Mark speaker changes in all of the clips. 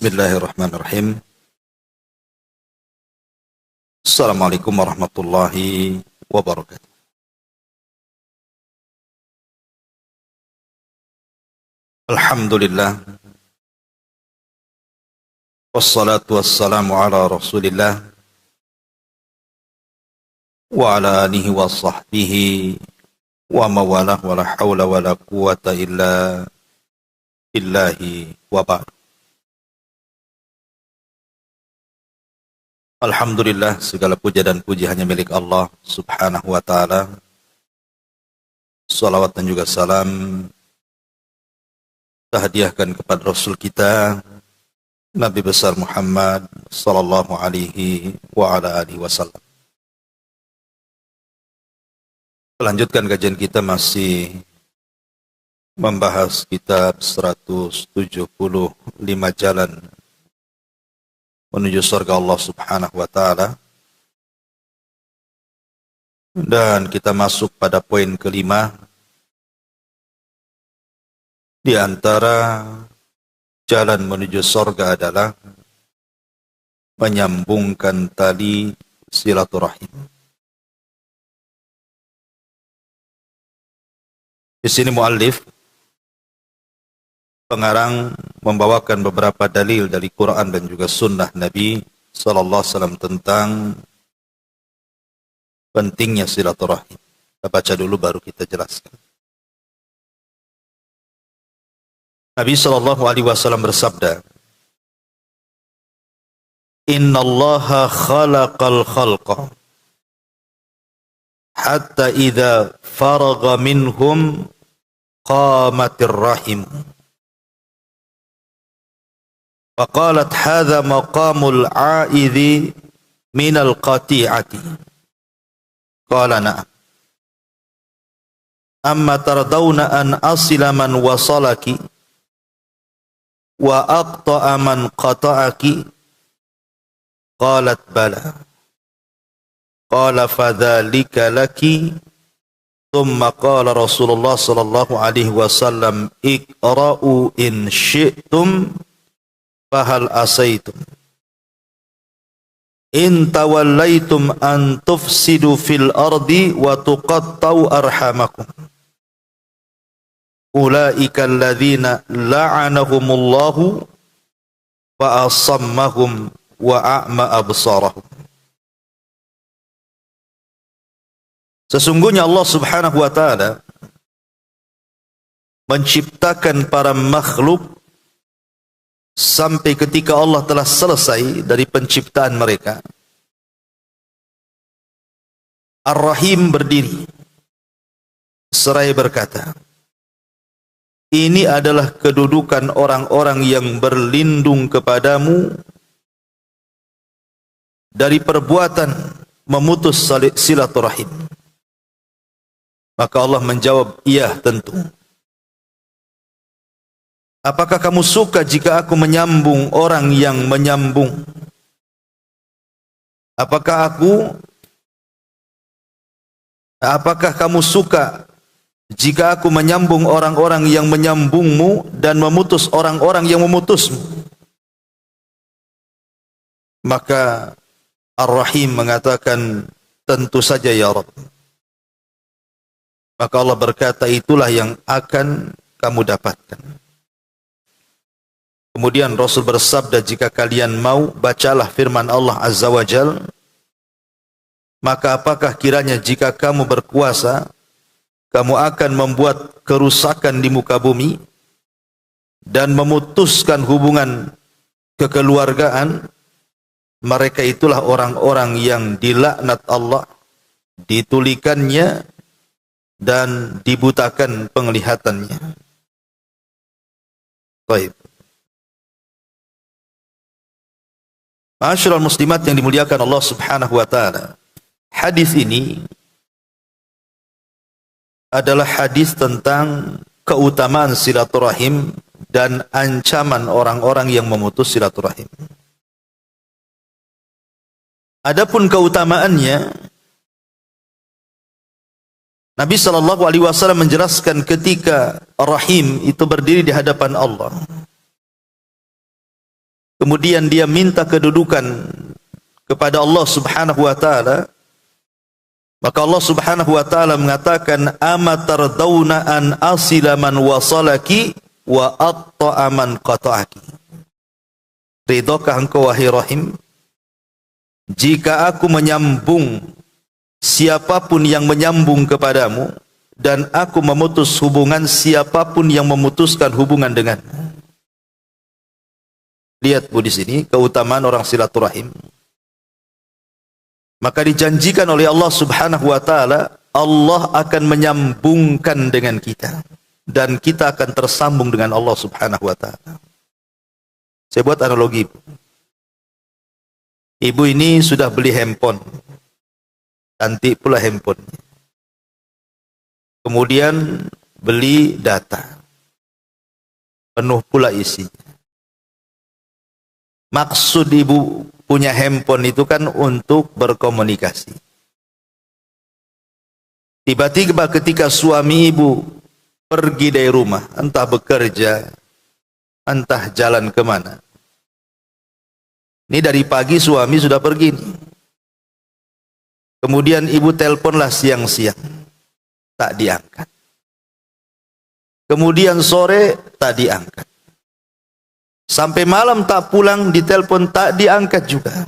Speaker 1: Bismillahirrahmanirrahim. Assalamualaikum warahmatullahi wabarakatuh. Alhamdulillah. Wassalatu wassalamu ala rasulillah wa ala alihi wa sahbihi wa mawalah wa la hawla wa la quwata illa billahi wa ba'd. Alhamdulillah, segala puja dan puji hanya milik Allah subhanahu wa ta'ala. Salawat dan juga salam terhadiahkan kepada Rasul kita Nabi besar Muhammad sallallahu alaihi wa ala alihi wasallam. Melanjutkan kajian kita masih membahas kitab 175 jalan menuju surga Allah subhanahu wa ta'ala. Dan kita masuk pada poin kelima. Di antara jalan menuju surga adalah menyambungkan tali silaturahim. Di sini muallif pengarang membawakan beberapa dalil dari Quran dan juga sunnah Nabi sallallahu alaihi wasallam tentang pentingnya silaturahim. Kita baca dulu baru kita jelaskan. Nabi sallallahu alaihi wasallam bersabda, "Innallaha khalaqal khalqa hatta idza faragha minhum qamatir rahim." Faqalat hadha maqamul a'idhi minal qati'ati. Qala na'am. Amma tardawna an asila man wasalaki wa aqta'a man qata'aki. Qalat bala. Qala fadhalika laki. Thumma qala Rasulullah sallallahu alaihi wasallam iqra'u in syi'tum fahal asaitum in tawallaitum an tufsidu fil ardi wa tuqattau arhamakum ulaika alladhina la'anahumullahu wa asammahum wa a'ma absarahum. Sesungguhnya Allah subhanahu wa ta'ala menciptakan para makhluk sampai ketika Allah telah selesai dari penciptaan mereka. Ar-Rahim berdiri seraya berkata, ini adalah kedudukan orang-orang yang berlindung kepadamu dari perbuatan memutus silaturahim. Maka Allah menjawab, iya tentu. Apakah kamu suka jika aku menyambung orang yang menyambung? Apakah kamu suka jika aku menyambung orang-orang yang menyambungmu dan memutus orang-orang yang memutusmu? Maka Ar-Rahim mengatakan, tentu saja ya Rabb. Maka Allah berkata, itulah yang akan kamu dapatkan. Kemudian Rasul bersabda, jika kalian mau, bacalah firman Allah Azza wa Jal. Maka apakah kiranya jika kamu berkuasa, kamu akan membuat kerusakan di muka bumi dan memutuskan hubungan kekeluargaan? Mereka itulah orang-orang yang dilaknat Allah, ditulikannya dan dibutakan penglihatannya. Baik. Ma'asyiral muslimat yang dimuliakan Allah subhanahu wa ta'ala. Hadis ini adalah hadis tentang keutamaan silaturahim dan ancaman orang-orang yang memutus silaturahim. Adapun keutamaannya, Nabi SAW menjelaskan ketika Rahim itu berdiri di hadapan Allah. kemudian dia minta kedudukan kepada Allah Subhanahu wa taala, maka Allah Subhanahu wa taala mengatakan, amatardawna an asila man wasalaki wa atta'a man qata'aki. Ridhokah engkau wahai Rahim jika aku menyambung siapapun yang menyambung kepadamu, dan aku memutus hubungan siapapun yang memutuskan hubungan denganmu. Lihat Bu di sini keutamaan orang silaturahim. Maka dijanjikan oleh Allah Subhanahu wa taala, Allah akan menyambungkan dengan kita dan kita akan tersambung dengan Allah Subhanahu wa taala. Saya buat analogi. Ibu ini sudah beli handphone, cantik pula handphonenya. Kemudian beli data, penuh pula isinya. Maksud ibu punya handphone itu kan untuk berkomunikasi. Tiba-tiba ketika suami ibu pergi dari rumah, entah bekerja, entah jalan kemana. Ini dari pagi suami sudah pergi nih. Kemudian ibu teleponlah siang-siang, tak diangkat. Kemudian sore tak diangkat. Sampai malam tak pulang, ditelepon tak diangkat juga.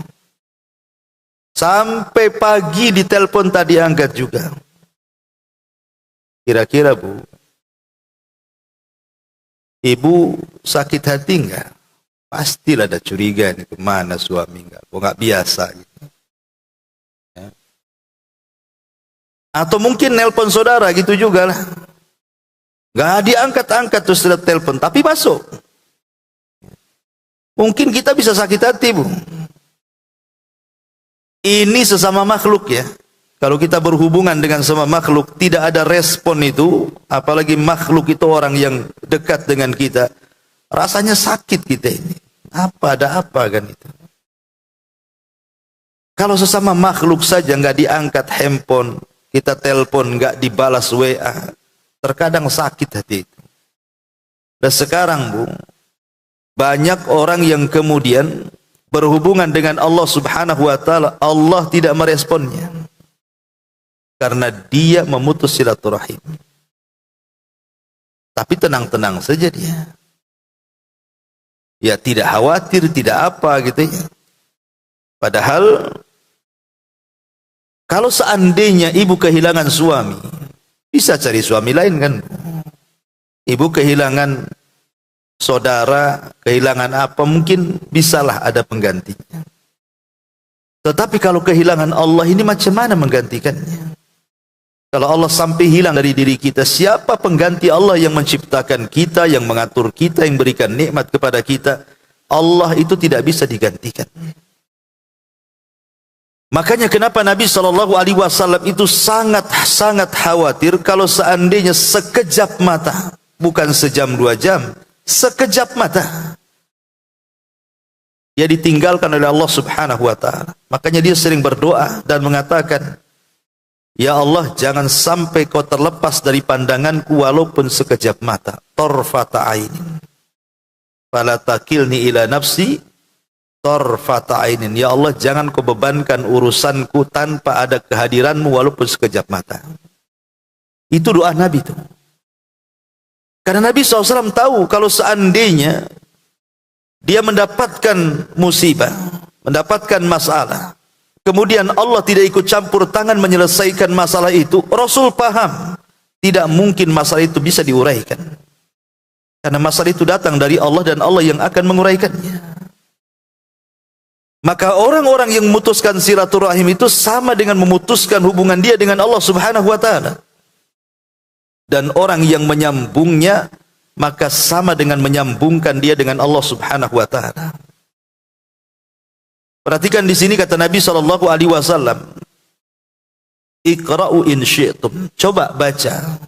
Speaker 1: Sampai pagi ditelepon tak diangkat juga. Kira-kira Bu, ibu sakit hati enggak? Pastilah ada curiga nih, kemana suami enggak? Kok enggak biasa gitu. Ya. Atau mungkin nelpon saudara gitu juga lah. Enggak diangkat-angkat terus sudah telepon, tapi masuk. Mungkin kita bisa sakit hati Bu. Ini sesama makhluk ya. Kalau kita berhubungan dengan sama makhluk, tidak ada respon itu, apalagi makhluk itu orang yang dekat dengan kita, rasanya sakit kita ini. Ada apa kan itu? Kalau sesama makhluk saja nggak diangkat handphone, kita telepon nggak dibalas WA, terkadang sakit hati itu. Dan sekarang Bu, banyak orang yang kemudian berhubungan dengan Allah Subhanahu wa taala, Allah tidak meresponnya. Karena dia memutus silaturahim. Tapi tenang-tenang saja dia. Ya tidak khawatir, tidak apa gitu ya. Padahal kalau seandainya ibu kehilangan suami, bisa cari suami lain kan. Ibu kehilangan saudara, kehilangan apa, mungkin bisalah ada penggantinya. Tetapi kalau kehilangan Allah ini macam mana menggantikannya? Kalau Allah sampai hilang dari diri kita, siapa pengganti Allah yang menciptakan kita, yang mengatur kita, yang berikan nikmat kepada kita? Allah itu tidak bisa digantikan. Makanya kenapa Nabi SAW itu sangat khawatir kalau seandainya sekejap mata, bukan sejam 2 jam, sekejap mata, dia ditinggalkan oleh Allah Subhanahu wa taala. Makanya dia sering berdoa dan mengatakan, ya Allah, jangan sampai kau terlepas dari pandanganku walaupun sekejap mata. Tarfata ainin. Fala takilni ila nafsi tarfata ainin. Ya Allah, jangan kau bebankan urusanku tanpa ada kehadiranmu walaupun sekejap mata. Itu doa Nabi itu. Karena Nabi SAW tahu kalau seandainya dia mendapatkan musibah, mendapatkan masalah, kemudian Allah tidak ikut campur tangan menyelesaikan masalah itu, Rasul paham tidak mungkin masalah itu bisa diuraikan. Karena masalah itu datang dari Allah dan Allah yang akan menguraikannya. Maka orang-orang yang memutuskan silaturahim itu sama dengan memutuskan hubungan dia dengan Allah Subhanahu wa taala. Dan orang yang menyambungnya maka sama dengan menyambungkan dia dengan Allah Subhanahu wa taala. Perhatikan di sini kata Nabi SAW, Iqra'u in syi'tum. Coba baca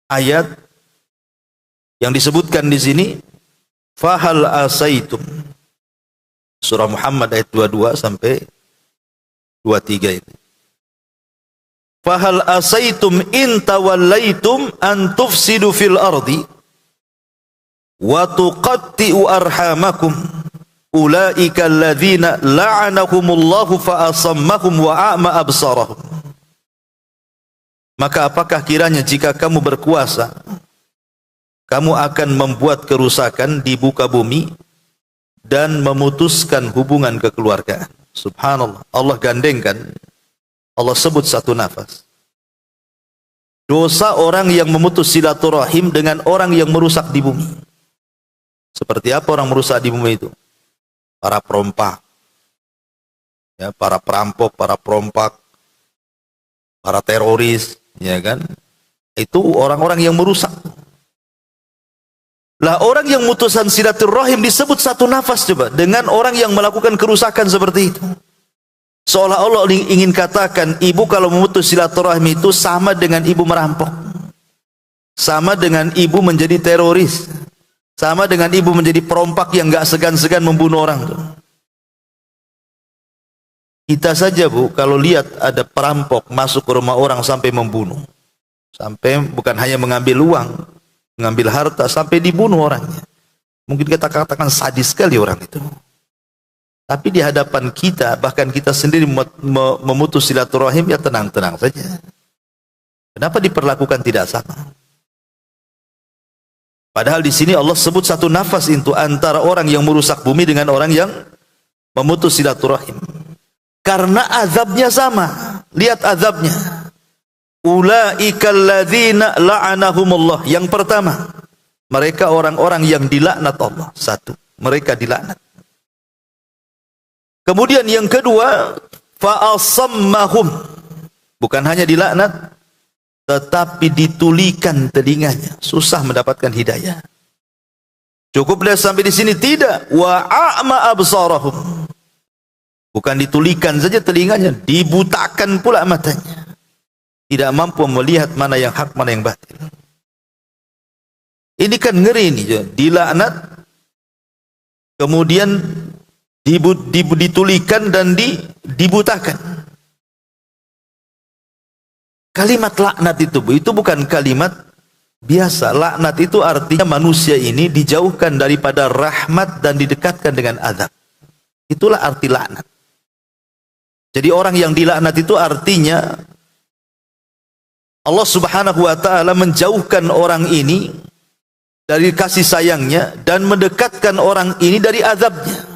Speaker 1: ayat yang disebutkan di sini, fahal asaitum. Surah Muhammad ayat 22 sampai 23 ini. Fahal asaitum in tawallaitum an tufsidu fil ardi. wa tuqatti'u arhamakum ulaika alladzina la'anahumullahu fa asammahum wa a'ma absarahum. Maka apakah kiranya jika kamu berkuasa, kamu akan membuat kerusakan di muka bumi dan memutuskan hubungan kekeluargaan. Subhanallah, Allah gandengkan, Allah sebut satu nafas. Dosa orang yang memutus silaturahim dengan orang yang merusak di bumi. Seperti apa orang merusak di bumi itu? Para perompak, ya, para perampok, para perompak, para teroris, ya kan? Itu orang-orang yang merusak. Lah orang yang mutusan silaturahim disebut satu nafas coba dengan orang yang melakukan kerusakan seperti itu. Seolah-olah ingin katakan ibu kalau memutus silaturahim itu sama dengan ibu merampok, sama dengan ibu menjadi teroris, sama dengan ibu menjadi perompak yang gak segan-segan membunuh orang tuh. Kita saja bu, kalau lihat ada perampok masuk ke rumah orang sampai membunuh, sampai bukan hanya mengambil uang, mengambil harta, sampai dibunuh orangnya. Mungkin kita katakan sadis sekali orang itu. Tapi di hadapan kita, bahkan kita sendiri memutus silaturahim, ya tenang-tenang saja. Kenapa diperlakukan tidak sama? Padahal di sini Allah sebut satu nafas itu antara orang yang merusak bumi dengan orang yang memutus silaturahim. Karena azabnya sama. Lihat azabnya. Ulaika alladzina la'anahumullah. Yang pertama, mereka orang-orang yang dilaknat Allah. Satu, mereka dilaknat. Kemudian yang kedua, fa'asammahum. Bukan hanya dilaknat, tetapi ditulikan telinganya. Susah mendapatkan hidayah. Cukup lihat sampai di sini? Tidak. Wa a'ma absarahum. Bukan ditulikan saja telinganya, dibutakan pula matanya. Tidak mampu melihat mana yang hak, mana yang batil. Ini kan ngeri ini. Dilaknat, kemudian ditulikan dan dibutakan. Kalimat laknat itu bukan kalimat biasa. Laknat itu artinya manusia ini dijauhkan daripada rahmat dan didekatkan dengan azab. Itulah arti laknat. Jadi orang yang dilaknat itu artinya Allah subhanahu wa ta'ala menjauhkan orang ini dari kasih sayangnya dan mendekatkan orang ini dari azabnya.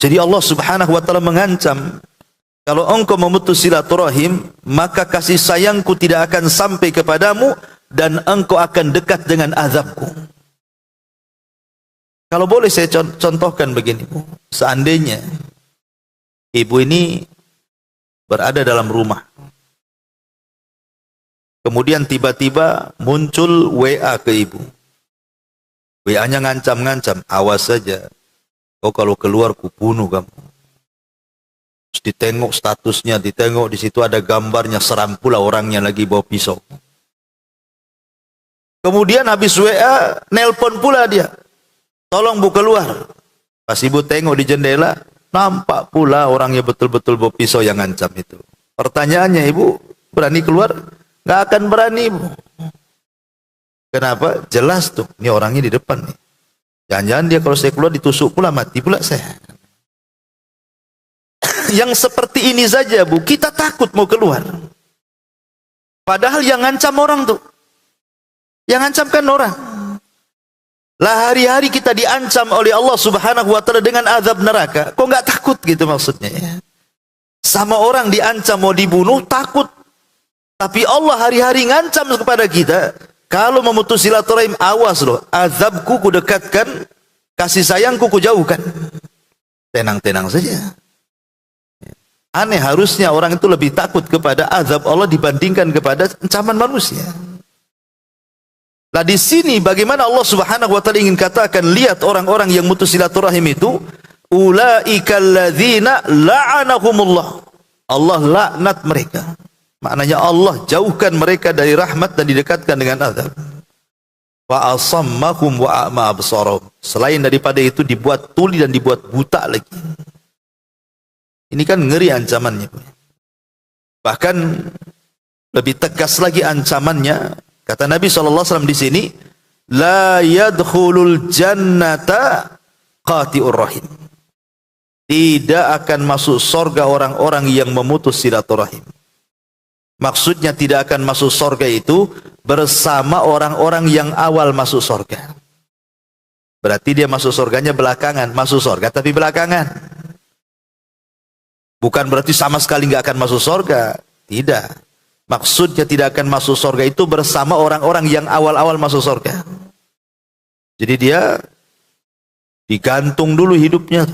Speaker 1: Jadi Allah subhanahu wa ta'ala mengancam, kalau engkau memutus silaturahim, maka kasih sayangku tidak akan sampai kepadamu dan engkau akan dekat dengan azabku. Kalau boleh saya contohkan begini, seandainya ibu ini berada dalam rumah, kemudian tiba-tiba muncul WA ke ibu. WA-nya ngancam-ngancam, awas saja. Kau kalau keluar kubunuh kamu. Terus ditengok statusnya, ditengok di situ ada gambarnya, seram pula orangnya lagi bawa pisau. Kemudian habis WA, nelpon pula dia. Tolong bu keluar. Pas ibu tengok di jendela, nampak pula orangnya betul-betul bawa pisau yang ngancam itu. Pertanyaannya, ibu berani keluar? Gak akan berani ibu. Kenapa? Jelas tuh, ini orangnya di depan nih. Jangan-jangan dia kalau saya keluar ditusuk pula, mati pula saya. Yang seperti ini saja bu, kita takut mau keluar. Padahal yang ngancam orang tuh, yang ngancam kan orang. Lah hari-hari kita diancam oleh Allah subhanahu wa ta'ala dengan azab neraka. Kok nggak takut gitu maksudnya ya? Sama orang diancam mau dibunuh, takut. Tapi Allah hari-hari ngancam kepada kita. Kalau memutus silaturahim, awas loh, azabku ku dekatkan, kasih sayangku ku jauhkan. Tenang-tenang saja. Aneh, harusnya orang itu lebih takut kepada azab Allah dibandingkan kepada ancaman manusia. Nah di sini bagaimana Allah subhanahu wa ta'ala ingin katakan, lihat orang-orang yang mutus silaturahim itu, ulaika alladzina la'anahumullah. Allah laknat mereka. Maknanya Allah jauhkan mereka dari rahmat dan didekatkan dengan azab. Wa asammahum wa a'ma absarahum. Selain daripada itu dibuat tuli dan dibuat buta lagi. Ini kan ngeri ancamannya. Bahkan lebih tegas lagi ancamannya. Kata Nabi SAW di sini, la yadkhulul jannata qati'ur rahim. Tidak akan masuk surga orang-orang yang memutus silaturahim. Maksudnya tidak akan masuk surga itu bersama orang-orang yang awal masuk surga. Berarti dia masuk surganya belakangan, masuk surga tapi belakangan. Bukan berarti sama sekali nggak akan masuk surga. Tidak. Maksudnya tidak akan masuk surga itu bersama orang-orang yang awal-awal masuk surga. Jadi dia digantung dulu hidupnya.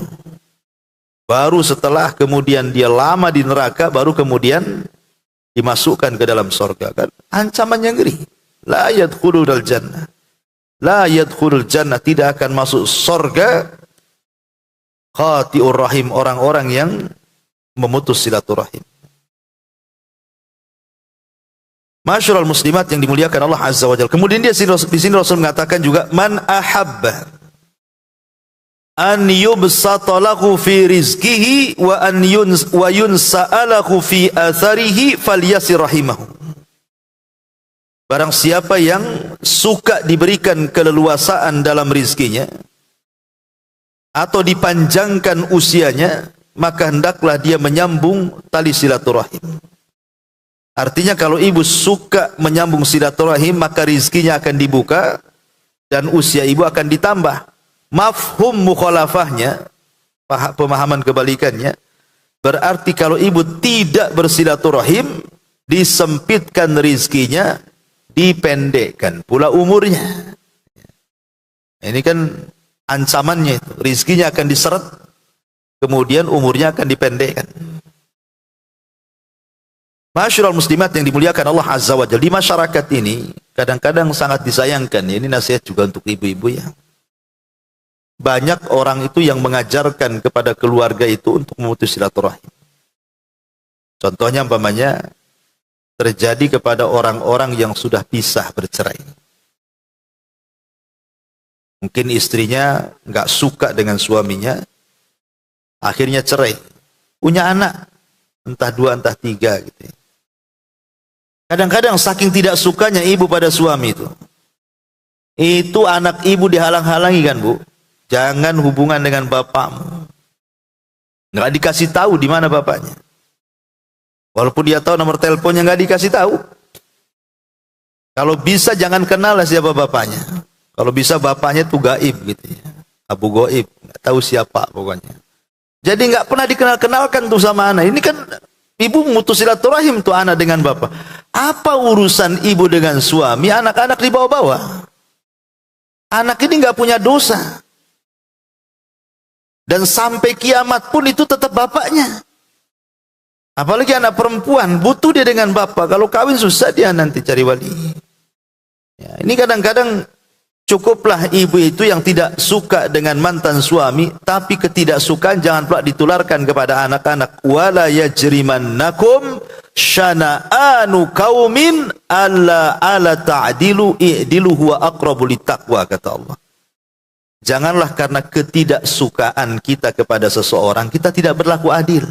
Speaker 1: Baru setelah kemudian dia lama di neraka, baru kemudian dimasukkan ke dalam surga. Kan ancamannya ngeri. La yadkhulul jannah. La yadkhulul jannah, tidak akan masuk surga qati'ur rahim, orang-orang yang memutus silaturahim. Masyarul muslimat yang dimuliakan Allah Azza wa Jalla. Kemudian di sini Rasul mengatakan juga, man ahabba an yubsata lahu fi rizqihi wa an yunsa'alahu fi atharihi falyasir rahimahu. Barang siapa yang suka diberikan keleluasaan dalam rizkinya atau dipanjangkan usianya, maka hendaklah dia menyambung tali silaturahim. Artinya kalau ibu suka menyambung silaturahim, maka rizkinya akan dibuka dan usia ibu akan ditambah. Mafhum mukhalafahnya, pemahaman kebalikannya, berarti kalau ibu tidak bersilaturahim, disempitkan rizkinya, dipendekkan pula umurnya. Ini kan ancamannya itu, rizkinya akan diseret, kemudian umurnya akan dipendekkan. Masyarul muslimat yang dimuliakan Allah Azza wa Jalla, di masyarakat ini kadang-kadang sangat disayangkan, ini nasihat juga untuk ibu-ibu ya. Banyak orang itu yang mengajarkan kepada keluarga itu untuk memutus silaturahim. Contohnya umpamanya terjadi kepada orang-orang yang sudah pisah bercerai. Mungkin istrinya nggak suka dengan suaminya, akhirnya cerai. Punya anak, entah 2 entah 3 gitu. Kadang-kadang saking tidak sukanya ibu pada suami itu anak ibu dihalang-halangi kan bu. Jangan hubungan dengan bapakmu. Nggak dikasih tahu di mana bapaknya. Walaupun dia tahu nomor teleponnya, nggak dikasih tahu. Kalau bisa jangan kenal lah siapa bapaknya. Kalau bisa bapaknya tuh gaib gitu ya. Abu Goib, nggak tahu siapa pokoknya. Jadi nggak pernah dikenal-kenalkan tuh sama anak. Ini kan ibu mutus silaturahim tuh anak dengan bapak. Apa urusan ibu dengan suami? Anak-anak dibawa-bawa. Anak ini nggak punya dosa. Dan sampai kiamat pun itu tetap bapaknya. Apalagi anak perempuan, butuh dia dengan bapak. Kalau kawin susah dia nanti cari wali. Ya, ini kadang-kadang cukuplah ibu itu yang tidak suka dengan mantan suami, tapi ketidaksukaan jangan pula ditularkan kepada anak-anak. Wala yajrimannakum syana'anu qaumin alla ala ta'dilu i'dilu huwa aqrabu littaqwa, kata Allah. Janganlah karena ketidaksukaan kita kepada seseorang, kita tidak berlaku adil.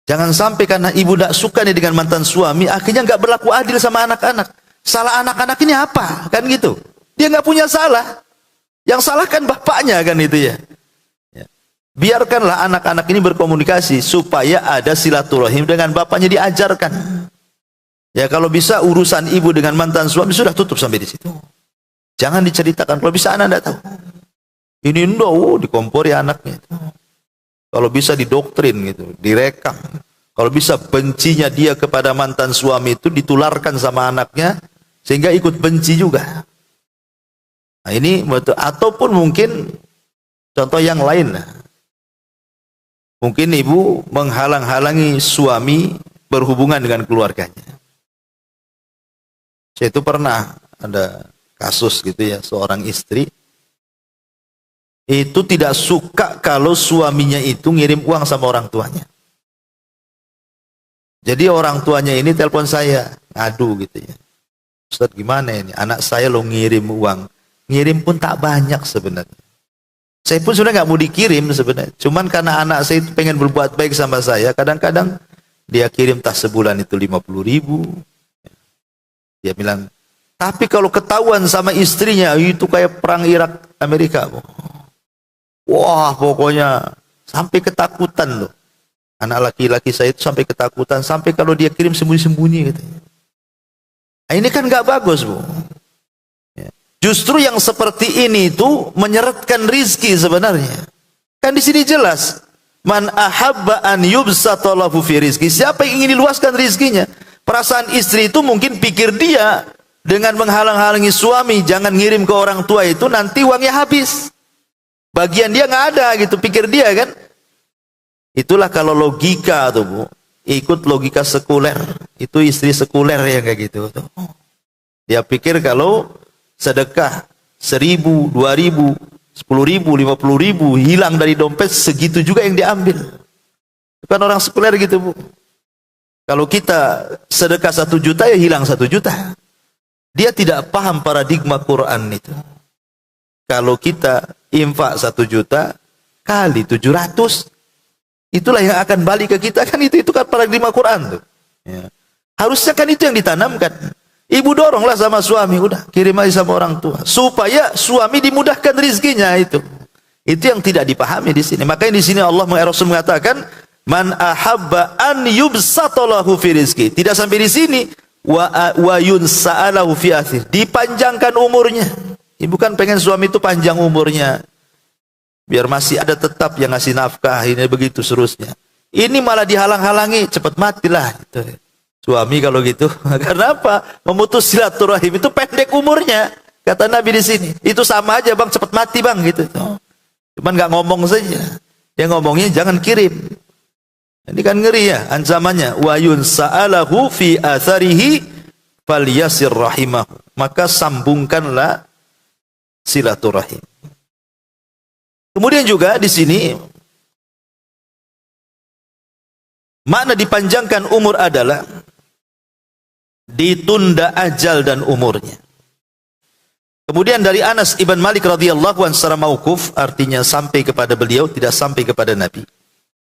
Speaker 1: Jangan sampai karena ibu tidak suka nih dengan mantan suami, akhirnya nggak berlaku adil sama anak-anak. Salah anak-anak ini apa? Kan gitu. Dia nggak punya salah. Yang salah kan bapaknya kan itu ya. Biarkanlah anak-anak ini berkomunikasi supaya ada silaturahim dengan bapaknya, diajarkan. Ya kalau bisa urusan ibu dengan mantan suami sudah tutup sampai di situ. Jangan diceritakan, kalau bisa anak tidak tahu. Ini dikompori anaknya. Kalau bisa didoktrin gitu, direkam. Kalau bisa bencinya dia kepada mantan suami itu ditularkan sama anaknya, sehingga ikut benci juga. Nah ini, ataupun mungkin contoh yang lain. Mungkin ibu menghalang-halangi suami berhubungan dengan keluarganya. Saya itu pernah ada kasus gitu ya, seorang istri itu tidak suka kalau suaminya itu ngirim uang sama orang tuanya. Jadi orang tuanya ini telepon saya, ngadu gitu ya. Ustaz gimana ini, anak saya lo ngirim uang. Ngirim pun tak banyak sebenarnya. Saya pun sudah nggak mau dikirim sebenarnya. Cuman karena anak saya itu pengen berbuat baik sama saya, kadang-kadang dia kirim tas sebulan itu 50.000. Dia bilang, Tapi kalau ketahuan sama istrinya, itu kayak perang Irak Amerika. Wah, pokoknya sampai ketakutan loh. Anak laki-laki saya itu sampai ketakutan, sampai kalau dia kirim sembunyi-sembunyi gitu. Nah, ini kan nggak bagus, Bu. Ya. Justru yang seperti ini itu menyeretkan rizki sebenarnya. Kan di sini jelas, man ahabba an yubsata lahu fi rizki. Siapa yang ingin diluaskan rizkinya? Perasaan istri itu mungkin pikir dia dengan menghalang-halangi suami jangan ngirim ke orang tua itu, nanti uangnya habis. Bagian dia nggak ada gitu, pikir dia kan. Itulah kalau logika tuh, Bu. Ikut logika sekuler. Itu istri sekuler yang kayak gitu tuh. Dia pikir kalau sedekah 1.000, 2.000, 10.000, 50.000 hilang dari dompet, segitu juga yang diambil. Bukan orang sekuler gitu, Bu. Kalau kita sedekah 1 juta, ya hilang 1 juta. Dia tidak paham paradigma Quran itu. Kalau kita infak 1 juta kali 700, itulah yang akan balik ke kita, kan itu kan paradigma Quran tuh. Ya. Harusnya kan itu yang ditanamkan. Ibu doronglah sama suami, udah kirim aja sama orang tua, supaya suami dimudahkan rizkinya itu. Itu yang tidak dipahami di sini. Makanya di sini Allah Rasul mengatakan, man ahabba an yubsata lahu fi rizki. Tidak sampai di sini, wa yunsa'alahu fi athir. Dipanjangkan umurnya. Ibu kan pengen suami itu panjang umurnya, biar masih ada tetap yang ngasih nafkah, ini begitu seterusnya. Ini malah dihalang-halangi, cepat matilah itu. Suami kalau gitu. Karena apa? Memutus silaturahim itu pendek umurnya. Kata Nabi di sini. Itu sama aja, Bang, cepat mati, Bang, gitu. Cuman nggak ngomong saja. Dia ngomongnya jangan kirim. Ini kan ngeri ya ancamannya. Wa yunsa'alahu fi atharihi falyasir rahimahu. Maka sambungkanlah silaturahim. Kemudian juga di sini makna dipanjangkan umur adalah ditunda ajal dan umurnya. Kemudian dari Anas ibn Malik radhiyallahu anhu secara mauquf, artinya sampai kepada beliau, tidak sampai kepada Nabi.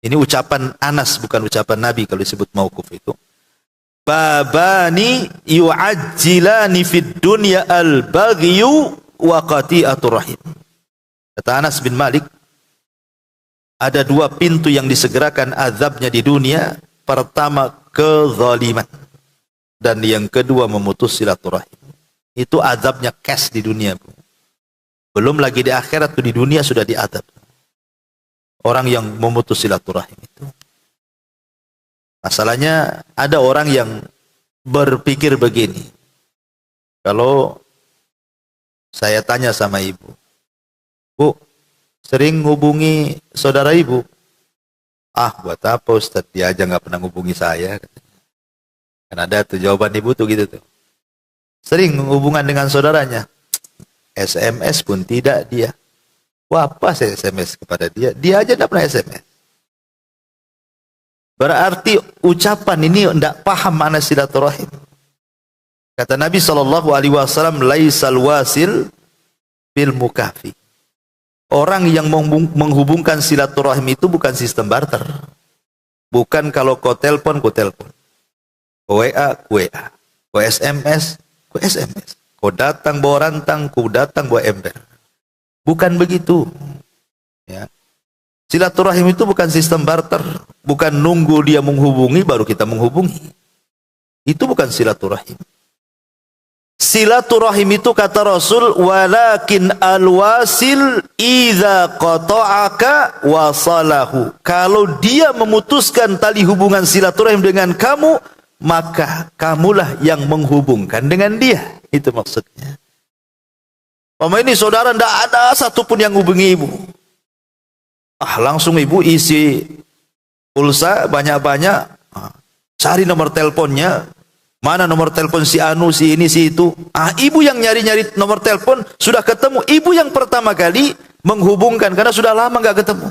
Speaker 1: Ini ucapan Anas, bukan ucapan Nabi kalau disebut mauquf itu. Babani yu'ajjilani fid dunya al-baghyu wa qati'atur rahim. Kata Anas bin Malik, ada 2 pintu yang disegerakan azabnya di dunia. Pertama, kezaliman, dan yang kedua memutus silaturahim. Itu azabnya cash di dunia, Bu. Belum lagi di akhirat, tuh di dunia sudah diazab orang yang memutus silaturahim itu. Masalahnya ada orang yang berpikir begini, kalau saya tanya sama ibu, Bu, sering hubungi saudara ibu? Ah, buat apa Ustaz, dia aja nggak pernah hubungi saya. Kan ada tuh jawaban ibu tuh gitu tuh. Sering hubungan dengan saudaranya, SMS pun tidak dia. Wah, apa saya SMS kepada dia? Dia aja tidak pernah SMS. Berarti ucapan ini tidak paham makna silaturahim. Kata Nabi SAW, laisal wasil bil mukafi. Orang yang menghubungkan silaturahim itu bukan sistem barter. Bukan kalau kau telepon, kau telepon. Kau WA, kau WA. Kau SMS, kau SMS. Kau datang bawa rantang, kau datang bawa ember. Bukan begitu. Ya. Silaturahim itu bukan sistem barter. Bukan nunggu dia menghubungi, baru kita menghubungi. Itu bukan silaturahim. Silaturahim itu kata Rasul, walakin alwasil idza qata'aka wasalahu. Kalau dia memutuskan tali hubungan silaturahim dengan kamu, maka kamulah yang menghubungkan dengan dia. Itu maksudnya. Ini saudara tidak ada satupun yang hubungi ibu. Langsung ibu isi pulsa banyak-banyak, cari nomor teleponnya. Mana nomor telepon si anu, si ini, si itu. Ibu yang nyari-nyari nomor telepon, sudah ketemu. Ibu yang pertama kali menghubungkan, karena sudah lama nggak ketemu.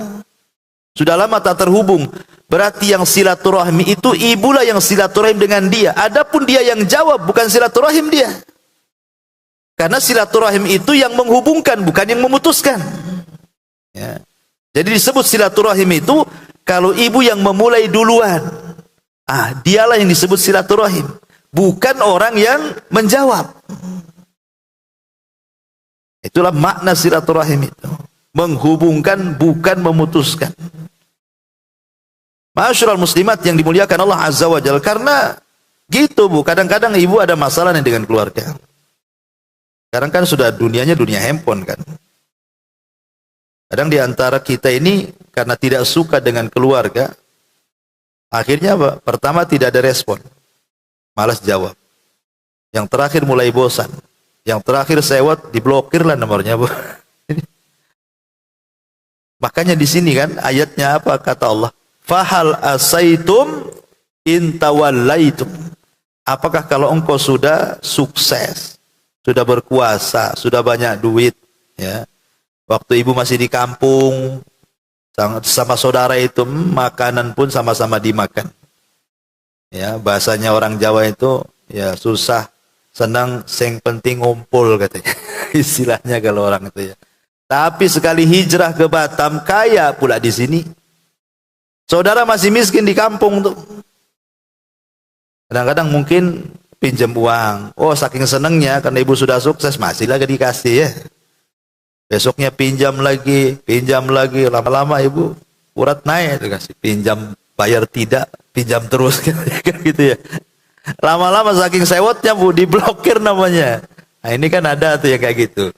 Speaker 1: Sudah lama tak terhubung. Berarti yang silaturahmi itu, ibulah yang silaturahim dengan dia. Adapun dia yang jawab, bukan silaturahim dia. Karena silaturahim itu yang menghubungkan, bukan yang memutuskan. Ya. Jadi disebut silaturahim itu, kalau ibu yang memulai duluan. Dialah yang disebut silaturahim. Bukan orang yang menjawab. Itulah makna silaturahim itu. Menghubungkan, bukan memutuskan. Ma'asyiral muslimat yang dimuliakan Allah Azza wa Jalla. Karena gitu Bu, kadang-kadang ibu ada masalah nih dengan keluarga. Sekarang kan sudah dunianya dunia handphone kan. Kadang di antara kita ini karena tidak suka dengan keluarga, akhirnya apa? Pertama tidak ada respon. Malas jawab. Yang terakhir mulai bosan. Yang terakhir sewot, diblokir lah nomornya Bu. Makanya di sini kan ayatnya apa kata Allah? Fahal asaitum in tawallaitum. Apakah kalau engkau sudah sukses, sudah berkuasa, sudah banyak duit, ya. Waktu ibu masih di kampung sama saudara itu makanan pun sama-sama dimakan. Ya, bahasanya orang Jawa itu ya susah, senang, sing penting ngumpul katanya. Istilahnya kalau orang itu ya. Tapi sekali hijrah ke Batam kaya pula di sini. Saudara masih miskin di kampung tuh. Kadang-kadang mungkin pinjam uang. Oh, saking senengnya karena ibu sudah sukses, masih lagi dikasih ya. Besoknya pinjam lagi. Lama-lama ibu urat naik, dikasih pinjam, bayar tidak, pinjam terus gitu ya. Lama-lama saking sewotnya Bu, diblokir namanya. Nah ini kan ada tuh yang kayak gitu.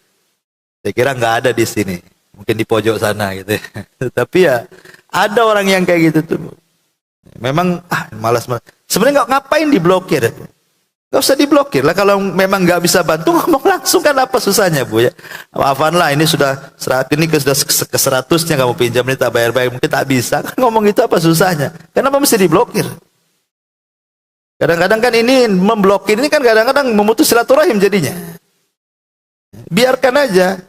Speaker 1: Saya kira nggak ada di sini, mungkin di pojok sana gitu ya. Tapi ya ada orang yang kayak gitu tuh. Memang malas. Sebenarnya nggak ngapain diblokir? Nggak usah diblokir lah. Kalau memang nggak bisa bantu, ngomong langsung kan, apa susahnya Bu ya? Maafan lah, ini sudah sudah ke 100-nya kamu pinjam ini tak bayar-bayar, mungkin tak bisa. Kan ngomong itu apa susahnya? Kenapa mesti diblokir? Kadang-kadang kan ini memblokir ini kan kadang-kadang memutus silaturahim jadinya. Biarkan aja.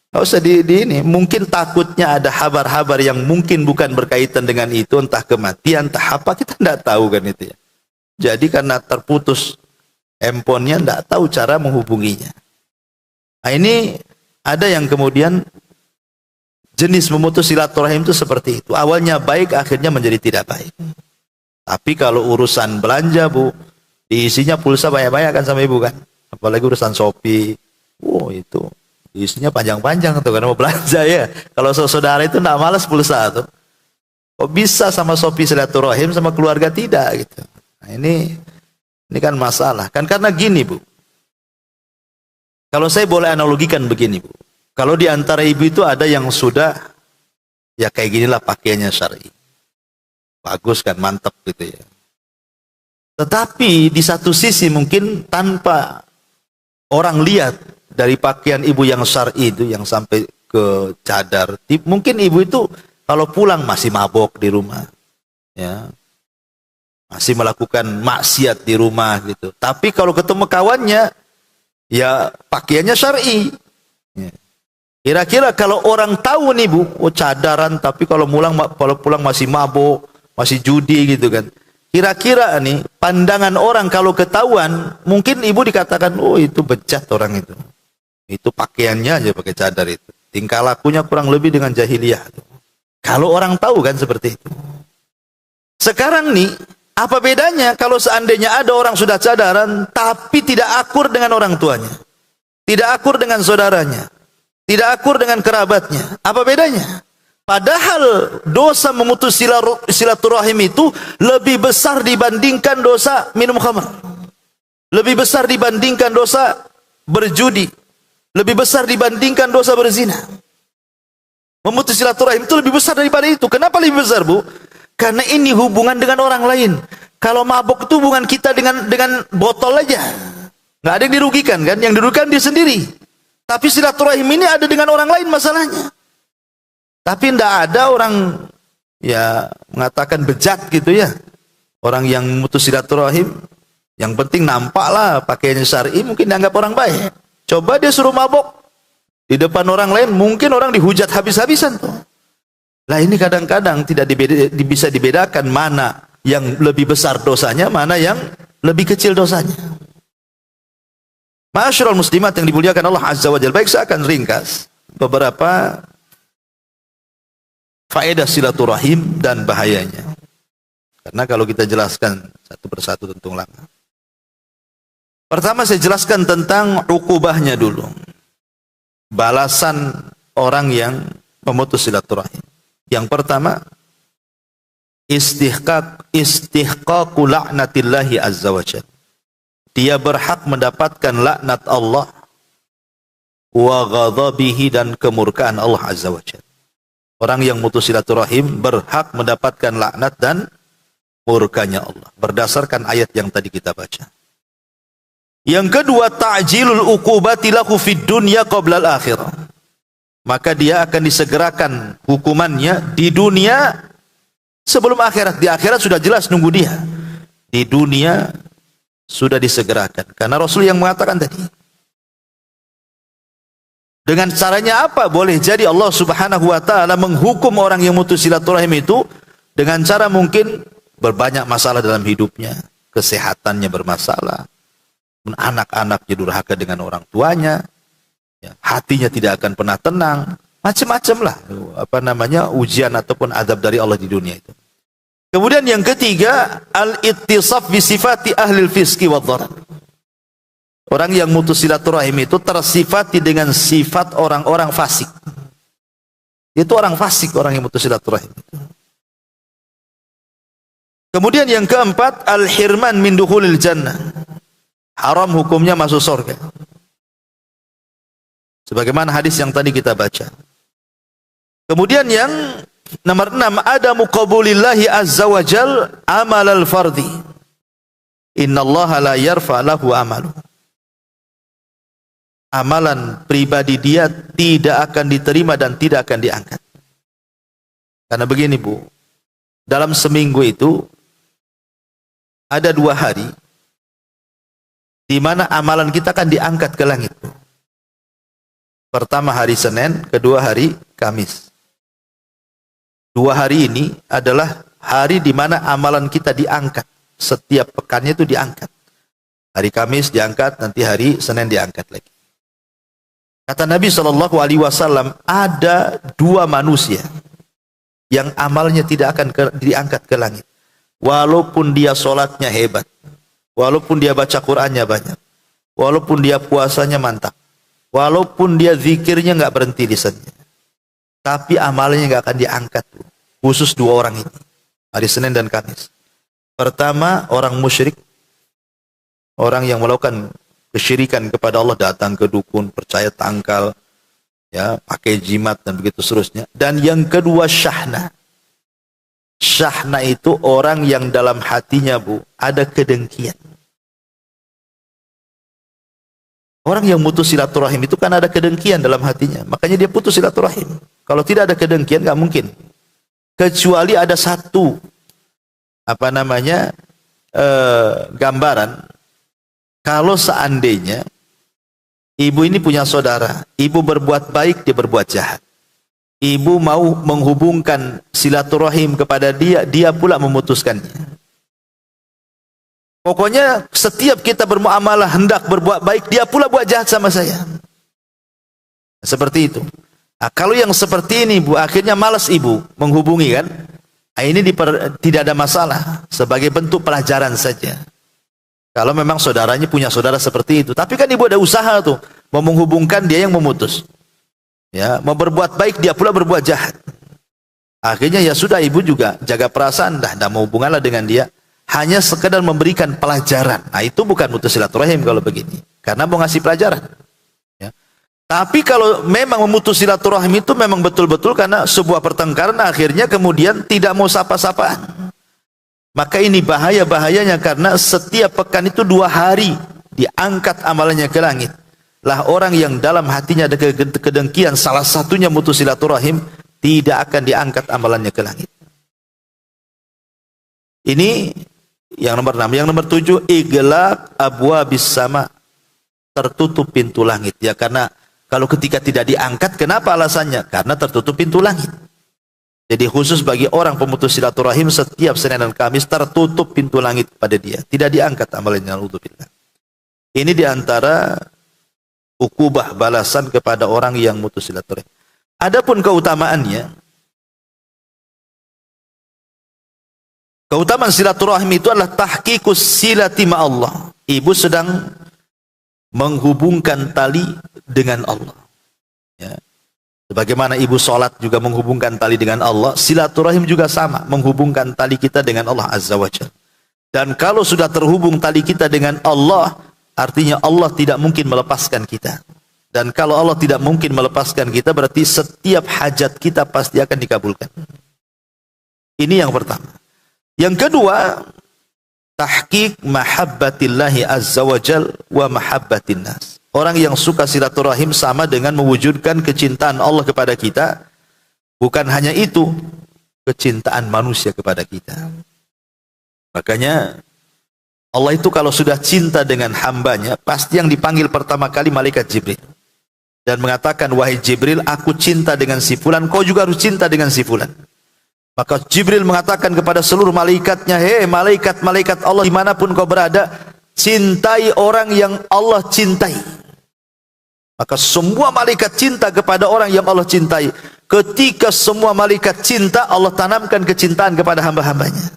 Speaker 1: Nggak usah di ini. Mungkin takutnya ada habar-habar yang mungkin bukan berkaitan dengan itu, entah kematian, entah apa, kita tidak tahu kan itu ya. Jadi karena terputus handphonenya, tidak tahu cara menghubunginya. Nah ini ada yang kemudian jenis memutus silaturahim itu seperti itu. Awalnya baik, akhirnya menjadi tidak baik. Tapi kalau urusan belanja Bu, diisinya pulsa banyak-banyak kan sama ibu kan. Apalagi urusan Shopee. Wow itu isinya panjang-panjang tuh karena mau belanja ya. Kalau saudara itu tidak malas pulsa tuh. Kok bisa sama Shopee silaturahim sama keluarga tidak gitu. Nah, ini kan masalah. Kan karena gini Bu. Kalau saya boleh analogikan begini Bu. Kalau di antara ibu itu ada yang sudah ya kayak ginilah pakaiannya syar'i. Bagus kan, mantap gitu ya. Tetapi di satu sisi mungkin tanpa orang lihat dari pakaian ibu yang syar'i itu yang sampai ke cadar, mungkin ibu itu kalau pulang masih mabok di rumah, ya, masih melakukan maksiat di rumah gitu. Tapi kalau ketemu kawannya, ya pakaiannya syar'i. Ya. Kira-kira kalau orang tahu nih Bu, oh cadaran, tapi kalau pulang masih mabok, masih judi gitu kan. Kira-kira nih pandangan orang kalau ketahuan, mungkin ibu dikatakan, oh itu bejat orang itu. Itu pakaiannya aja pakai cadar itu. Tingkah lakunya kurang lebih dengan jahiliyah. Kalau orang tahu kan seperti itu. Sekarang nih, apa bedanya kalau seandainya ada orang sudah cadaran, tapi tidak akur dengan orang tuanya. Tidak akur dengan saudaranya. Tidak akur dengan kerabatnya. Apa bedanya? Padahal dosa memutus silaturahim itu lebih besar dibandingkan dosa minum khamr. Lebih besar dibandingkan dosa berjudi. Lebih besar dibandingkan dosa berzina. Memutus silaturahim itu lebih besar daripada itu. Kenapa lebih besar Bu? Karena ini hubungan dengan orang lain. Kalau mabuk itu hubungan kita dengan botol aja. Nggak ada yang dirugikan kan? Yang dirugikan dia sendiri. Tapi silaturahim ini ada dengan orang lain masalahnya. Tapi tidak ada orang ya mengatakan bejat gitu ya. Orang yang memutus silaturahim, yang penting nampaklah pakaiannya syar'i, mungkin dianggap orang baik. Coba dia suruh mabok di depan orang lain, mungkin orang dihujat habis-habisan tuh. Lah ini kadang-kadang tidak bisa dibedakan mana yang lebih besar dosanya, mana yang lebih kecil dosanya. Ma'asyiral muslimat yang dimuliakan Allah Azza wa Jalla. Baik, saya akan ringkas beberapa faedah silaturahim dan bahayanya. Karena kalau kita jelaskan satu persatu tentu lama. Pertama saya jelaskan tentang ukubahnya dulu. balasan orang yang memutus silaturahim. Yang pertama, istihqaqu la'natillahi azza wa jalla. Dia berhak mendapatkan laknat Allah wa ghadabihi, dan kemurkaan Allah azza wa jalla. Orang yang memutus silaturahim berhak mendapatkan laknat dan murkanya Allah berdasarkan ayat yang tadi kita baca. Yang kedua, ta'jilul uqubati lahu fid dunya qabla al-akhirah. Maka dia akan disegerakan hukumannya di dunia sebelum akhirat. Di akhirat sudah jelas nunggu dia. Di dunia sudah disegerakan. Karena Rasul yang mengatakan tadi. Dengan caranya apa? Boleh jadi Allah subhanahu wa ta'ala menghukum orang yang mutus silaturahim itu dengan cara mungkin berbanyak masalah dalam hidupnya. Kesehatannya bermasalah. Anak-anaknya durhaka dengan orang tuanya. Ya, hatinya tidak akan pernah tenang. Macam-macam lah. Ujian ataupun azab dari Allah di dunia itu. Kemudian yang ketiga, al-ittisaf bi sifati ahlil fiski wa dharar. Orang yang mutus silaturahim itu tersifati dengan sifat orang-orang fasik. Itu orang fasik, orang yang mutus silaturahim. Kemudian yang keempat, al-hirman min dukhulil jannah. Haram hukumnya masuk surga. Sebagaimana hadis yang tadi kita baca. Kemudian yang nomor 6, ada muqabulillahi azza wa jal amal al-fardi. Innallaha la yarfa lahu amalu. Amalan pribadi dia tidak akan diterima dan tidak akan diangkat. Karena begini Bu, dalam seminggu itu ada 2 hari di mana amalan kita akan diangkat ke langit. Pertama hari Senin, kedua hari Kamis. 2 hari ini adalah hari di mana amalan kita diangkat. Setiap pekannya itu diangkat. Hari Kamis diangkat, nanti hari Senin diangkat lagi. Kata Nabi SAW, ada 2 manusia yang amalnya tidak akan diangkat ke langit. Walaupun dia sholatnya hebat, walaupun dia baca Qur'annya banyak, walaupun dia puasanya mantap, walaupun dia zikirnya nggak berhenti lisannya, tapi amalnya nggak akan diangkat. Khusus 2 orang ini, hari Senin dan Kamis. Pertama, orang musyrik, orang yang melakukan kesyirikan kepada Allah, datang ke dukun, percaya tangkal, ya, pakai jimat dan begitu seterusnya. Dan yang kedua, syahna. Syahna itu orang yang dalam hatinya Bu ada kedengkian. Orang yang putus silaturahim itu kan ada kedengkian dalam hatinya, makanya dia putus silaturahim. Kalau tidak ada kedengkian nggak mungkin. Kecuali ada satu gambaran. Kalau seandainya ibu ini punya saudara, ibu berbuat baik, dia berbuat jahat. Ibu mau menghubungkan silaturahim kepada dia, dia pula memutuskannya. Pokoknya setiap kita bermuamalah hendak berbuat baik, dia pula buat jahat sama saya. Seperti itu. Nah, kalau yang seperti ini Bu, akhirnya malas ibu menghubungi kan? Nah, ini tidak ada masalah, sebagai bentuk pelajaran saja. Kalau memang saudaranya punya saudara seperti itu. Tapi kan ibu ada usaha tuh, mau menghubungkan, dia yang memutus. Ya, mau berbuat baik, dia pula berbuat jahat. Akhirnya ya sudah, ibu juga jaga perasaan, dah mau hubunganlah dengan dia. Hanya sekedar memberikan pelajaran. Nah, itu bukan putus silaturahim kalau begini. Karena mau ngasih pelajaran. Ya. Tapi kalau memang memutus silaturahim itu memang betul-betul karena sebuah pertengkaran, akhirnya kemudian tidak mau sapa-sapaan. Maka ini bahaya-bahayanya, karena setiap pekan itu 2 hari diangkat amalannya ke langit. Lah orang yang dalam hatinya ada kedengkian, salah satunya mutus silaturahim, tidak akan diangkat amalannya ke langit. Ini yang nomor 6. Yang nomor 7, iglaq abwabis sama, tertutup pintu langit. Ya, karena kalau ketika tidak diangkat, kenapa alasannya? Karena tertutup pintu langit. Jadi khusus bagi orang pemutus silaturahim, setiap Senin dan Kamis tertutup pintu langit pada dia, tidak diangkat amalannya. Ini diantara ukubah balasan kepada orang yang mutus silaturahim. Adapun keutamaannya, keutamaan silaturahim itu adalah tahqiqus silati ma'allah. Ibu sedang menghubungkan tali dengan Allah. Ya. Sebagaimana ibu sholat juga menghubungkan tali dengan Allah, silaturahim juga sama, menghubungkan tali kita dengan Allah Azza wa Jalla. Dan kalau sudah terhubung tali kita dengan Allah, artinya Allah tidak mungkin melepaskan kita. Dan kalau Allah tidak mungkin melepaskan kita, berarti setiap hajat kita pasti akan dikabulkan. Ini yang pertama. Yang kedua, tahqiq mahabbatillahi azza wa jal wa mahabbatin nas. Orang yang suka silaturahim sama dengan mewujudkan kecintaan Allah kepada kita. Bukan hanya itu, kecintaan manusia kepada kita. Makanya Allah itu kalau sudah cinta dengan hambanya, pasti yang dipanggil pertama kali malaikat Jibril. Dan mengatakan, wahai Jibril, aku cinta dengan si fulan, kau juga harus cinta dengan si fulan. Maka Jibril mengatakan kepada seluruh malaikatnya, hei malaikat-malaikat Allah dimanapun kau berada, cintai orang yang Allah cintai. Maka semua malaikat cinta kepada orang yang Allah cintai. Ketika semua malaikat cinta, Allah tanamkan kecintaan kepada hamba-hambanya.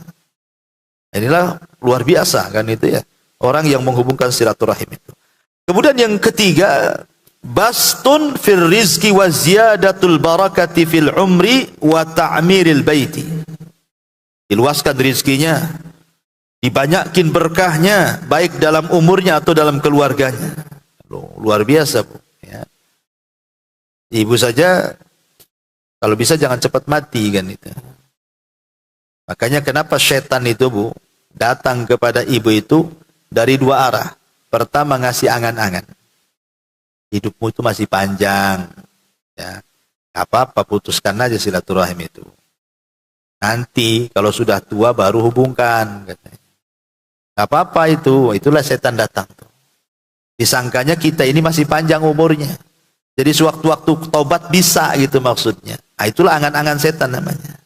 Speaker 1: Inilah luar biasa kan itu ya, orang yang menghubungkan silaturahim itu. Kemudian yang ketiga, bastun fil rizki wa ziyadatul barakati fil umri wa ta'miril baiti. Diluaskan rizkinya, dibanyakin berkahnya, baik dalam umurnya atau dalam keluarganya. Luar biasa, Bu. Ya. Ibu saja kalau bisa jangan cepat mati kan itu. Makanya kenapa setan itu, Bu, datang kepada ibu itu dari dua arah. Pertama, ngasih angan-angan. Hidupmu itu masih panjang. Ya. Gak apa-apa, putuskan aja silaturahim itu. Nanti kalau sudah tua baru hubungkan. Katanya. Gak apa-apa itu. Itulah setan datang. Tuh. Disangkanya kita ini masih panjang umurnya. Jadi sewaktu-waktu taubat bisa gitu maksudnya. Nah, itulah angan-angan setan namanya.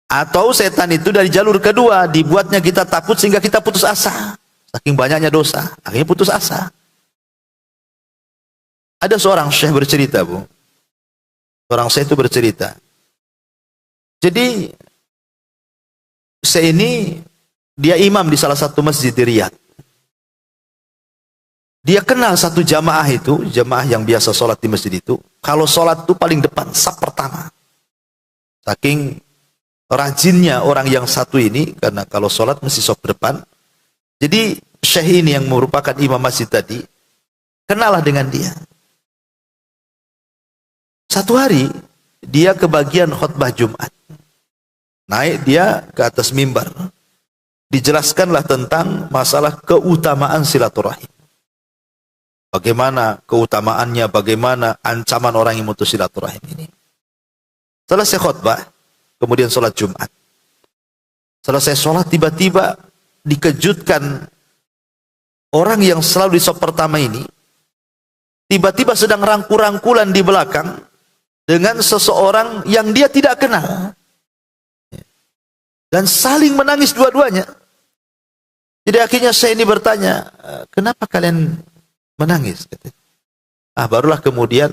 Speaker 1: Atau setan itu dari jalur kedua, dibuatnya kita takut sehingga kita putus asa. Saking banyaknya dosa, akhirnya putus asa. Ada seorang syekh bercerita, Bu. Seorang syekh itu bercerita. Jadi, syekh ini, dia imam di salah satu masjid di Riyadh. Dia kenal satu jamaah itu, jamaah yang biasa sholat di masjid itu. Kalau sholat itu paling depan, saf pertama. Saking rajinnya orang yang satu ini, karena kalau sholat mesti saf depan. Jadi syekh ini yang merupakan imam masjid tadi, kenalah dengan dia. Satu hari, dia kebagian khutbah Jumat. Naik dia ke atas mimbar. Dijelaskanlah tentang masalah keutamaan silaturahim. Bagaimana keutamaannya, bagaimana ancaman orang yang memutus silaturahim ini. Selesai khutbah, kemudian sholat Jumat. Selesai sholat, tiba-tiba dikejutkan orang yang selalu di saf pertama ini, tiba-tiba sedang rangkul-rangkulan di belakang dengan seseorang yang dia tidak kenal. Dan saling menangis dua-duanya. Jadi akhirnya saya ini bertanya, kenapa kalian menangis? Barulah kemudian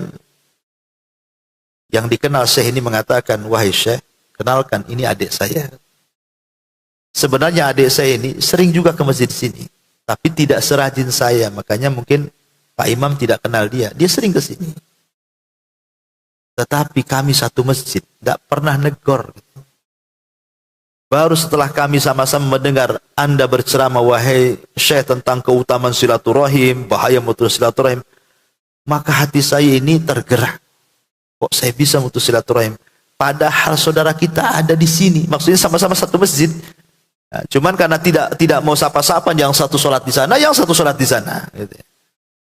Speaker 1: yang dikenal Syekh ini mengatakan, wahai Syekh, kenalkan ini adik saya. Sebenarnya adik saya ini sering juga ke masjid sini, tapi tidak serajin saya, makanya mungkin Pak Imam tidak kenal dia. Dia sering ke sini. Tetapi kami satu masjid, tidak pernah negor. Baru setelah kami sama-sama mendengar Anda berceramah, wahai Syekh, tentang keutamaan silaturahim, bahaya memutus silaturahim, maka hati saya ini tergerak. Kok saya bisa memutus silaturahim? Padahal saudara kita ada di sini. Maksudnya sama-sama satu masjid. Nah, cuman karena tidak mau sapa-sapa, yang satu sholat di sana, yang satu sholat di sana. Gitu.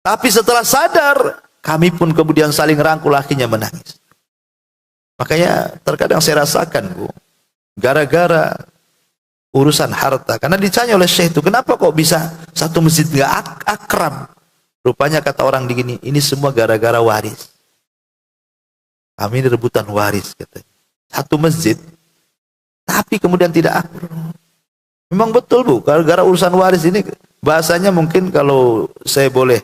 Speaker 1: Tapi setelah sadar, kami pun kemudian saling rangkul, akhirnya menangis. Makanya terkadang saya rasakan, Bu, gara-gara urusan harta. Karena ditanya oleh Syekh itu, kenapa kok bisa satu masjid nggak akrab? Rupanya kata orang begini, ini semua gara-gara waris. Kami ini rebutan waris, katanya. Satu masjid, tapi kemudian tidak akrab. Memang betul, Bu, gara-gara urusan waris ini, bahasanya mungkin kalau saya boleh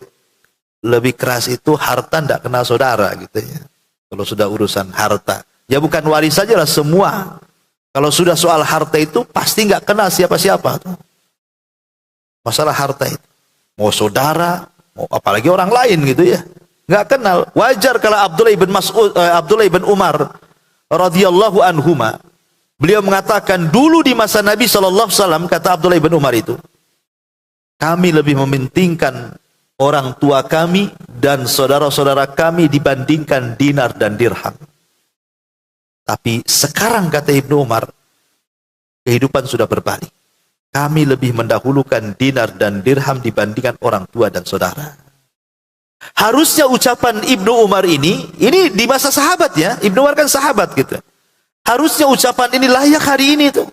Speaker 1: lebih keras itu, harta tidak kenal saudara, gitu ya. Kalau sudah urusan harta, ya bukan waris saja lah, semua. Kalau sudah soal harta itu, pasti nggak kenal siapa-siapa. Masalah harta itu. Mau saudara, mau apalagi orang lain gitu ya. nggak kenal. Wajar kalau Abdullah ibn Umar radhiyallahu anhuma, beliau mengatakan dulu di masa Nabi SAW, kata Abdullah ibn Umar itu, kami lebih mementingkan orang tua kami dan saudara-saudara kami dibandingkan dinar dan dirham. Tapi sekarang, kata Ibnu Umar, kehidupan sudah berbalik. Kami lebih mendahulukan dinar dan dirham dibandingkan orang tua dan saudara. Harusnya ucapan Ibnu Umar ini di masa sahabat ya. Ibnu Umar kan sahabat gitu. Harusnya ucapan ini layak hari ini tuh.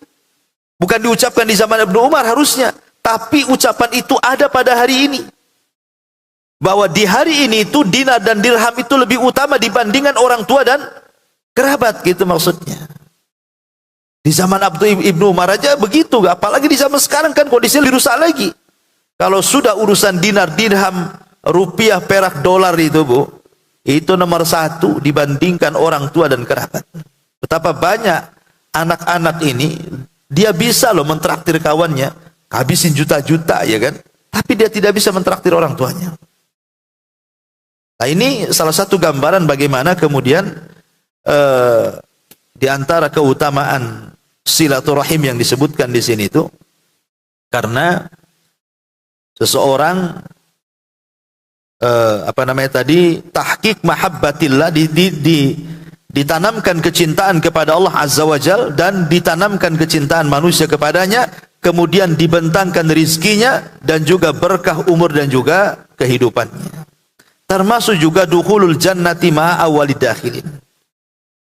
Speaker 1: Bukan diucapkan di zaman Ibnu Umar harusnya. Tapi ucapan itu ada pada hari ini. Bahwa di hari ini itu dinar dan dirham itu lebih utama dibandingkan orang tua dan kerabat, gitu maksudnya. Di zaman Ibnu Umar aja begitu, apalagi di zaman sekarang kan kondisinya lebih rusak lagi. Kalau sudah urusan dinar, dirham, rupiah, perak, dolar itu Bu, itu nomor satu dibandingkan orang tua dan kerabat. Betapa banyak anak-anak ini, dia bisa loh mentraktir kawannya, habisin juta-juta ya kan, tapi dia tidak bisa mentraktir orang tuanya. Nah ini salah satu gambaran bagaimana kemudian di antara keutamaan silaturahim yang disebutkan di sini itu, karena seseorang tahqiq mahabbatillah, ditanamkan kecintaan kepada Allah Azza wa Jal dan ditanamkan kecintaan manusia kepadanya, kemudian dibentangkan rizkinya dan juga berkah umur dan juga kehidupannya. Termasuk juga dukhulul jannati ma'a walidakhilin.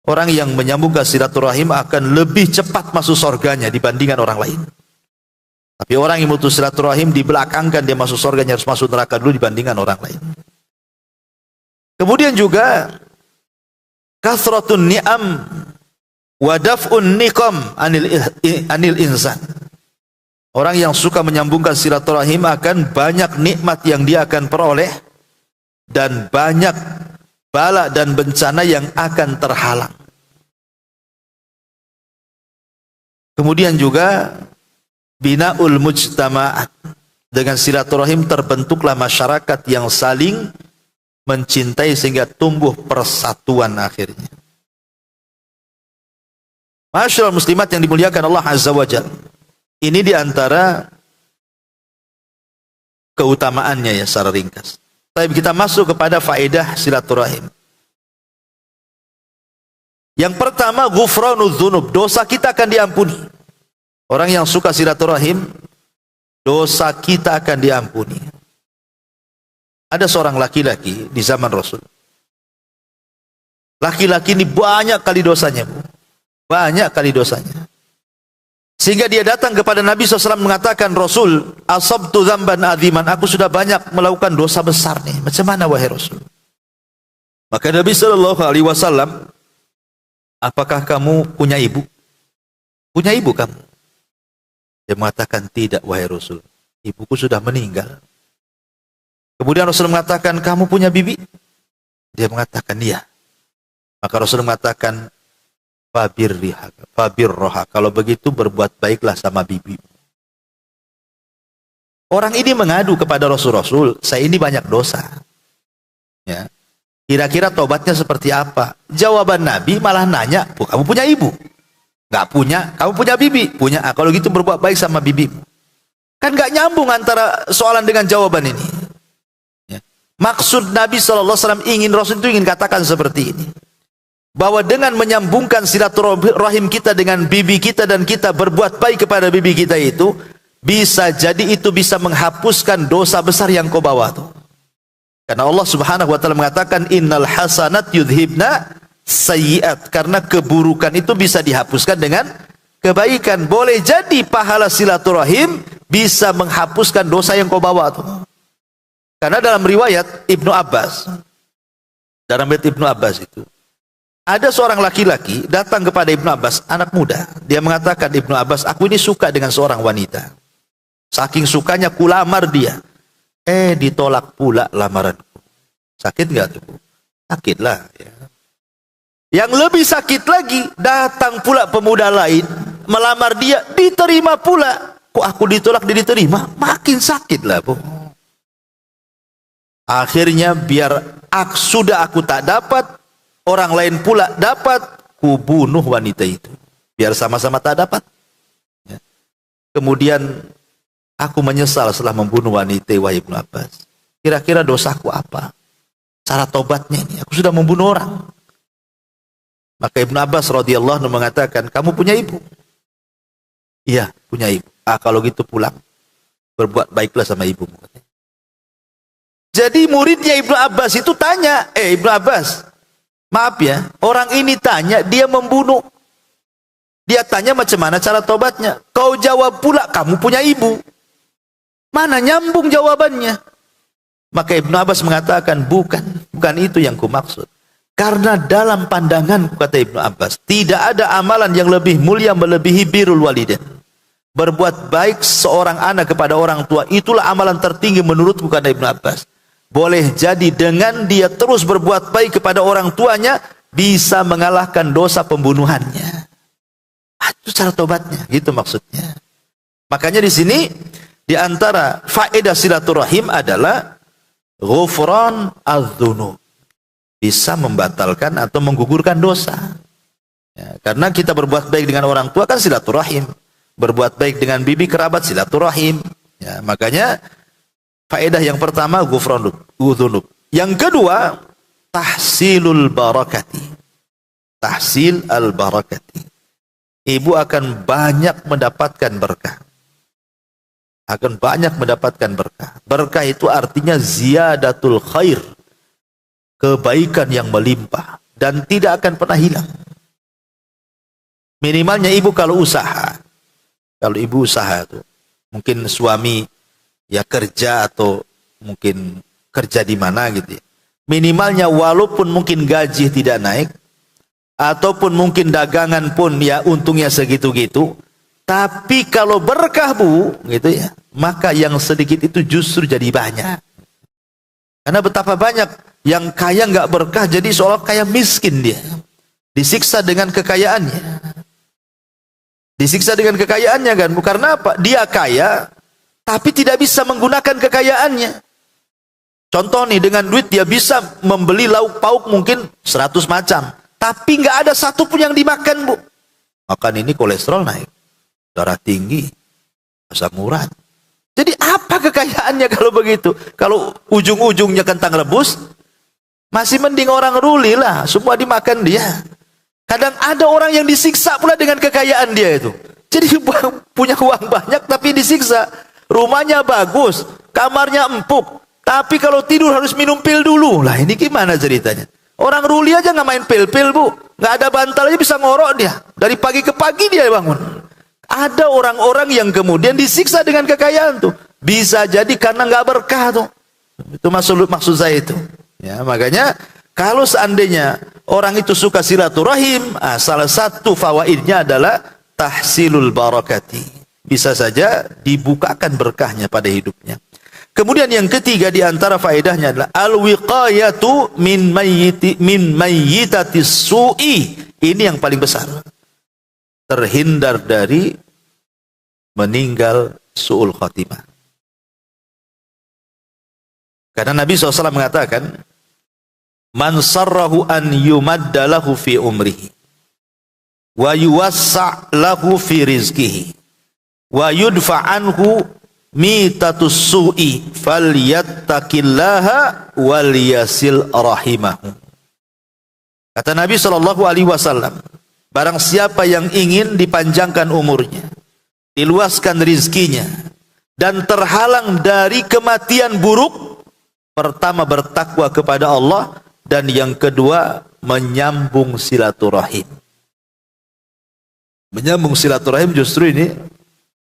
Speaker 1: Orang yang menyambungkan silaturahim akan lebih cepat masuk surganya dibandingkan orang lain. Tapi orang yang memutus silaturahim dibelakangkan, dia masuk surganya harus masuk neraka dulu dibandingkan orang lain. Kemudian juga kathratun ni'am wa daf'un niqam anil insan. Orang yang suka menyambungkan silaturahim akan banyak nikmat yang dia akan peroleh dan banyak bala dan bencana yang akan terhalang. Kemudian juga binaul mujtama'at. Dengan silaturahim terbentuklah masyarakat yang saling mencintai sehingga tumbuh persatuan akhirnya. Masyaallah muslimat yang dimuliakan Allah Azza wa Jalla. Ini diantara keutamaannya ya secara ringkas. Tapi kita masuk kepada faedah silaturahim. Yang pertama, ghufranudz dzunub, dosa kita akan diampuni. Orang yang suka silaturahim, dosa kita akan diampuni. Ada seorang laki-laki di zaman Rasul. Laki-laki ini banyak kali dosanya, Bu. Banyak kali dosanya. Sehingga dia datang kepada Nabi SAW mengatakan, Rasul, asabtu dzamban aziman, aku sudah banyak melakukan dosa besar nih. Macam mana wahai Rasul? Maka Nabi SAW, apakah kamu punya ibu? Punya ibu kamu? Dia mengatakan, tidak wahai Rasul, ibuku sudah meninggal. Kemudian Rasul mengatakan, kamu punya bibi? Dia mengatakan, iya. Maka Rasul mengatakan, fabirroha, kalau begitu berbuat baiklah sama bibi. Orang ini mengadu kepada Rasul, saya ini banyak dosa. Ya. Kira-kira tobatnya seperti apa? Jawaban Nabi malah nanya, kamu punya ibu? Nggak punya. Kamu punya bibi? Punya. Kalau gitu berbuat baik sama bibimu. Kan nggak nyambung antara soalan dengan jawaban ini. Ya. Maksud Nabi SAW Rasul itu ingin katakan seperti ini. Bahwa dengan menyambungkan silaturahim kita dengan bibi kita dan kita berbuat baik kepada bibi kita itu, bisa jadi itu bisa menghapuskan dosa besar yang kau bawa tuh. Karena Allah Subhanahu wa taala mengatakan, innal hasanat yudhibna sayyiat, karena keburukan itu bisa dihapuskan dengan kebaikan. Boleh jadi pahala silaturahim bisa menghapuskan dosa yang kau bawa tuh. Karena dalam riwayat Ibnu Abbas, itu ada seorang laki-laki datang kepada Ibnu Abbas, anak muda. Dia mengatakan, Ibnu Abbas, aku ini suka dengan seorang wanita. Saking sukanya kulamar dia. Ditolak pula lamaranku. Sakit nggak tuh? Sakit lah. Ya. Yang lebih sakit lagi, datang pula pemuda lain, melamar dia, diterima pula. Kok aku ditolak, dia diterima? Makin sakit lah, Bu. Akhirnya biar sudah aku tak dapat, orang lain pula dapat, ku bunuh wanita itu. Biar sama-sama tak dapat. Ya. Kemudian aku menyesal setelah membunuh wanita, wahai Ibnu Abbas. Kira-kira dosaku apa? Cara tobatnya ini, aku sudah membunuh orang. Maka Ibnu Abbas radhiyallahu anhu mengatakan, kamu punya ibu? Iya, punya ibu. Kalau gitu pulang. Berbuat baiklah sama ibumu. Jadi muridnya Ibnu Abbas itu tanya, Ibnu Abbas, maaf ya, orang ini tanya, dia membunuh. Dia tanya macam mana cara tobatnya. Kau jawab pula, kamu punya ibu. Mana nyambung jawabannya? Maka Ibnu Abbas mengatakan, bukan itu yang kumaksud. Karena dalam pandanganku, kata Ibnu Abbas, tidak ada amalan yang lebih mulia melebihi birrul walidain. Berbuat baik seorang anak kepada orang tua, itulah amalan tertinggi menurutku, kata Ibnu Abbas. Boleh jadi dengan dia terus berbuat baik kepada orang tuanya, bisa mengalahkan dosa pembunuhannya. Itu cara tobatnya, gitu maksudnya. Makanya di sini, di antara faedah silaturahim adalah ghufran adz-dzunub. Bisa membatalkan atau menggugurkan dosa. Ya, karena kita berbuat baik dengan orang tua kan silaturahim. Berbuat baik dengan bibi kerabat silaturahim. Ya, makanya faedah yang pertama ghufran adz-dzunub. Yang kedua, tahsilul barakati. Tahsil al-barakati. Ibu akan banyak mendapatkan berkah. Akan banyak mendapatkan berkah. Berkah itu artinya ziyadatul khair. Kebaikan yang melimpah. Dan tidak akan pernah hilang. Minimalnya ibu kalau usaha. Kalau ibu usaha itu. Mungkin suami ya kerja atau mungkin kerja di mana gitu ya. Minimalnya walaupun mungkin gaji tidak naik. Ataupun mungkin dagangan pun ya untungnya segitu-gitu. Tapi kalau berkah bu, gitu ya, maka yang sedikit itu justru jadi banyak. Karena betapa banyak yang kaya nggak berkah, jadi seolah kaya miskin dia. Disiksa dengan kekayaannya. Disiksa dengan kekayaannya kan, karena apa? Dia kaya, tapi tidak bisa menggunakan kekayaannya. Contoh nih, dengan duit dia bisa membeli lauk pauk mungkin 100 macam. Tapi nggak ada satu pun yang dimakan bu. Makan ini kolesterol naik, darah tinggi, asam urat. Jadi apa kekayaannya kalau begitu? Kalau ujung-ujungnya kentang rebus, masih mending orang ruli lah, semua dimakan dia. Kadang ada orang yang disiksa pula dengan kekayaan dia itu. Jadi punya uang banyak tapi disiksa. Rumahnya bagus, kamarnya empuk, tapi kalau tidur harus minum pil dulu. Lah ini gimana ceritanya? Orang ruli aja nggak main pil-pil bu, nggak ada bantal aja bisa ngorok dia. Dari pagi ke pagi dia bangun. Ada orang-orang yang kemudian disiksa dengan kekayaan tuh. Bisa jadi karena nggak berkah tuh. Itu maksud saya itu. Ya, makanya kalau seandainya orang itu suka silaturahim, salah satu fawaidnya adalah tahsilul barakati. Bisa saja dibukakan berkahnya pada hidupnya. Kemudian yang ketiga di antara faedahnya adalah al-wiqayatu min mayyitatis su'i. Ini yang paling besar. Terhindar dari meninggal su'ul khatimah. Karena Nabi SAW mengatakan, man sarrahu an yumadda lahu fi umrihi wa yuwassa' lahu fi rizqihi wa yudfa anhu mitatus su'i falyattaqillaha wal yasil rahimahu. Kata Nabi SAW, barang siapa yang ingin dipanjangkan umurnya, diluaskan rizkinya, dan terhalang dari kematian buruk, pertama bertakwa kepada Allah, dan yang kedua menyambung silaturahim. Menyambung silaturahim justru ini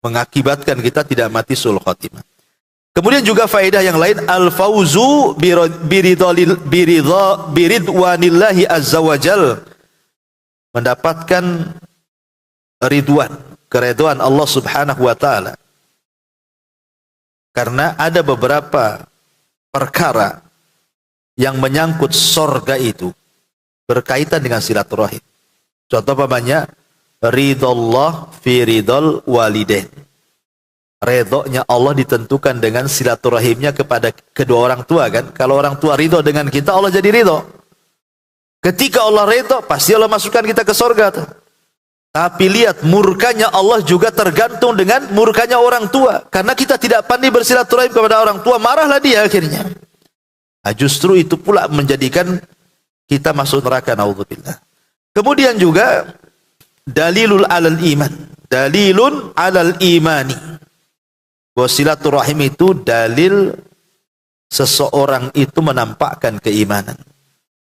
Speaker 1: mengakibatkan kita tidak mati su'ul khatimah. Kemudian juga faedah yang lain, al-fauzu biridwanillahi azza wajal, mendapatkan ridwan, keridhaan Allah Subhanahu wa taala. Karena ada beberapa perkara yang menyangkut sorga itu berkaitan dengan silaturahim. Contoh umpamanya ridallah fi ridal walidain. Redhonya Allah ditentukan dengan silaturahimnya kepada kedua orang tua kan. Kalau orang tua ridho dengan kita, Allah jadi ridho. Ketika Allah ridho, pasti Allah masukkan kita ke surga tuh. Tapi lihat, murkanya Allah juga tergantung dengan murkanya orang tua. Karena kita tidak pandai bersilaturahim kepada orang tua, marahlah dia akhirnya. Nah, justru itu pula menjadikan kita masuk neraka, naudzubillah. Kemudian juga dalilul alal iman. Dalilun alal imani. Bahwa silaturahim itu dalil seseorang itu menampakkan keimanan.